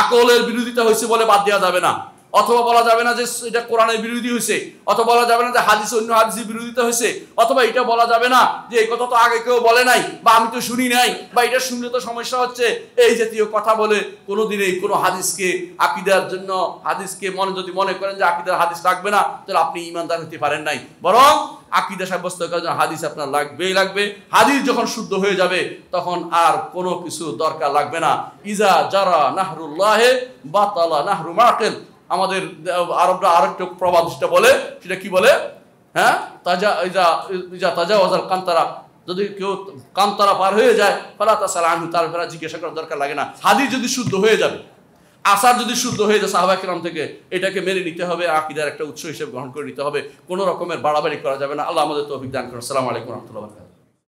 আকলের বিরোধিতা হয়েছে বলে বাদ দেওয়া যাবে না, অথবা বলা যাবে না যে এটা কোরআনের বিরোধী হয়েছে, অথবা বলা যাবে না যে হাদিস অন্য হাদিসের বিরোধিতা হয়েছে, অথবা এটা বলা যাবে না যে এই কথা তো আগে কেউ বলে নাই, বা আমি তো শুনি নাই, বা এটা শুনলে তো সমস্যা হচ্ছে। এই জাতীয় কথা বলে কোনোদিনই কোনো হাদিসকে আকীদার জন্য, হাদিসকে যদি মনে করেন যে আকীদার হাদিস লাগবে না, তাহলে আপনি ঈমানদার হতে পারেন নাই। বরং আকীদা সাব্যস্ত করার জন্য হাদিস আপনার লাগবে। হাদিস যখন শুদ্ধ হয়ে যাবে, তখন আর কোনো কিছু দরকার লাগবে না। ইজা জারা নাহরুল্লাহে বাতালা নাহরু মাকিল। আমাদের আরবরা আরেকটা প্রবাদ বলে, সেটা কি বলে? হ্যাঁ, তাজাওয়াজাল কান্তারা, যদি কেউ কান্তারা পার হয়ে যায়, ফালা তাসাল আনহু, তার ফেরা জিজ্ঞাসা করার দরকার লাগে না। হাদিস যদি শুদ্ধ হয়ে যাবে, আসার যদি শুদ্ধ হয়ে যায় সাহাবা কিরাম থেকে, এটাকে মেনে নিতে হবে, আকীদার একটা উৎস হিসেবে গ্রহণ করে নিতে হবে। কোনো রকমের বাড়াবাড়ি করা যাবে না। আল্লাহ আমাদের তৌফিক দান করুন। আসসালামু আলাইকুম ওয়া রাহমাতুল্লাহি ওয়া বারাকাতুহু।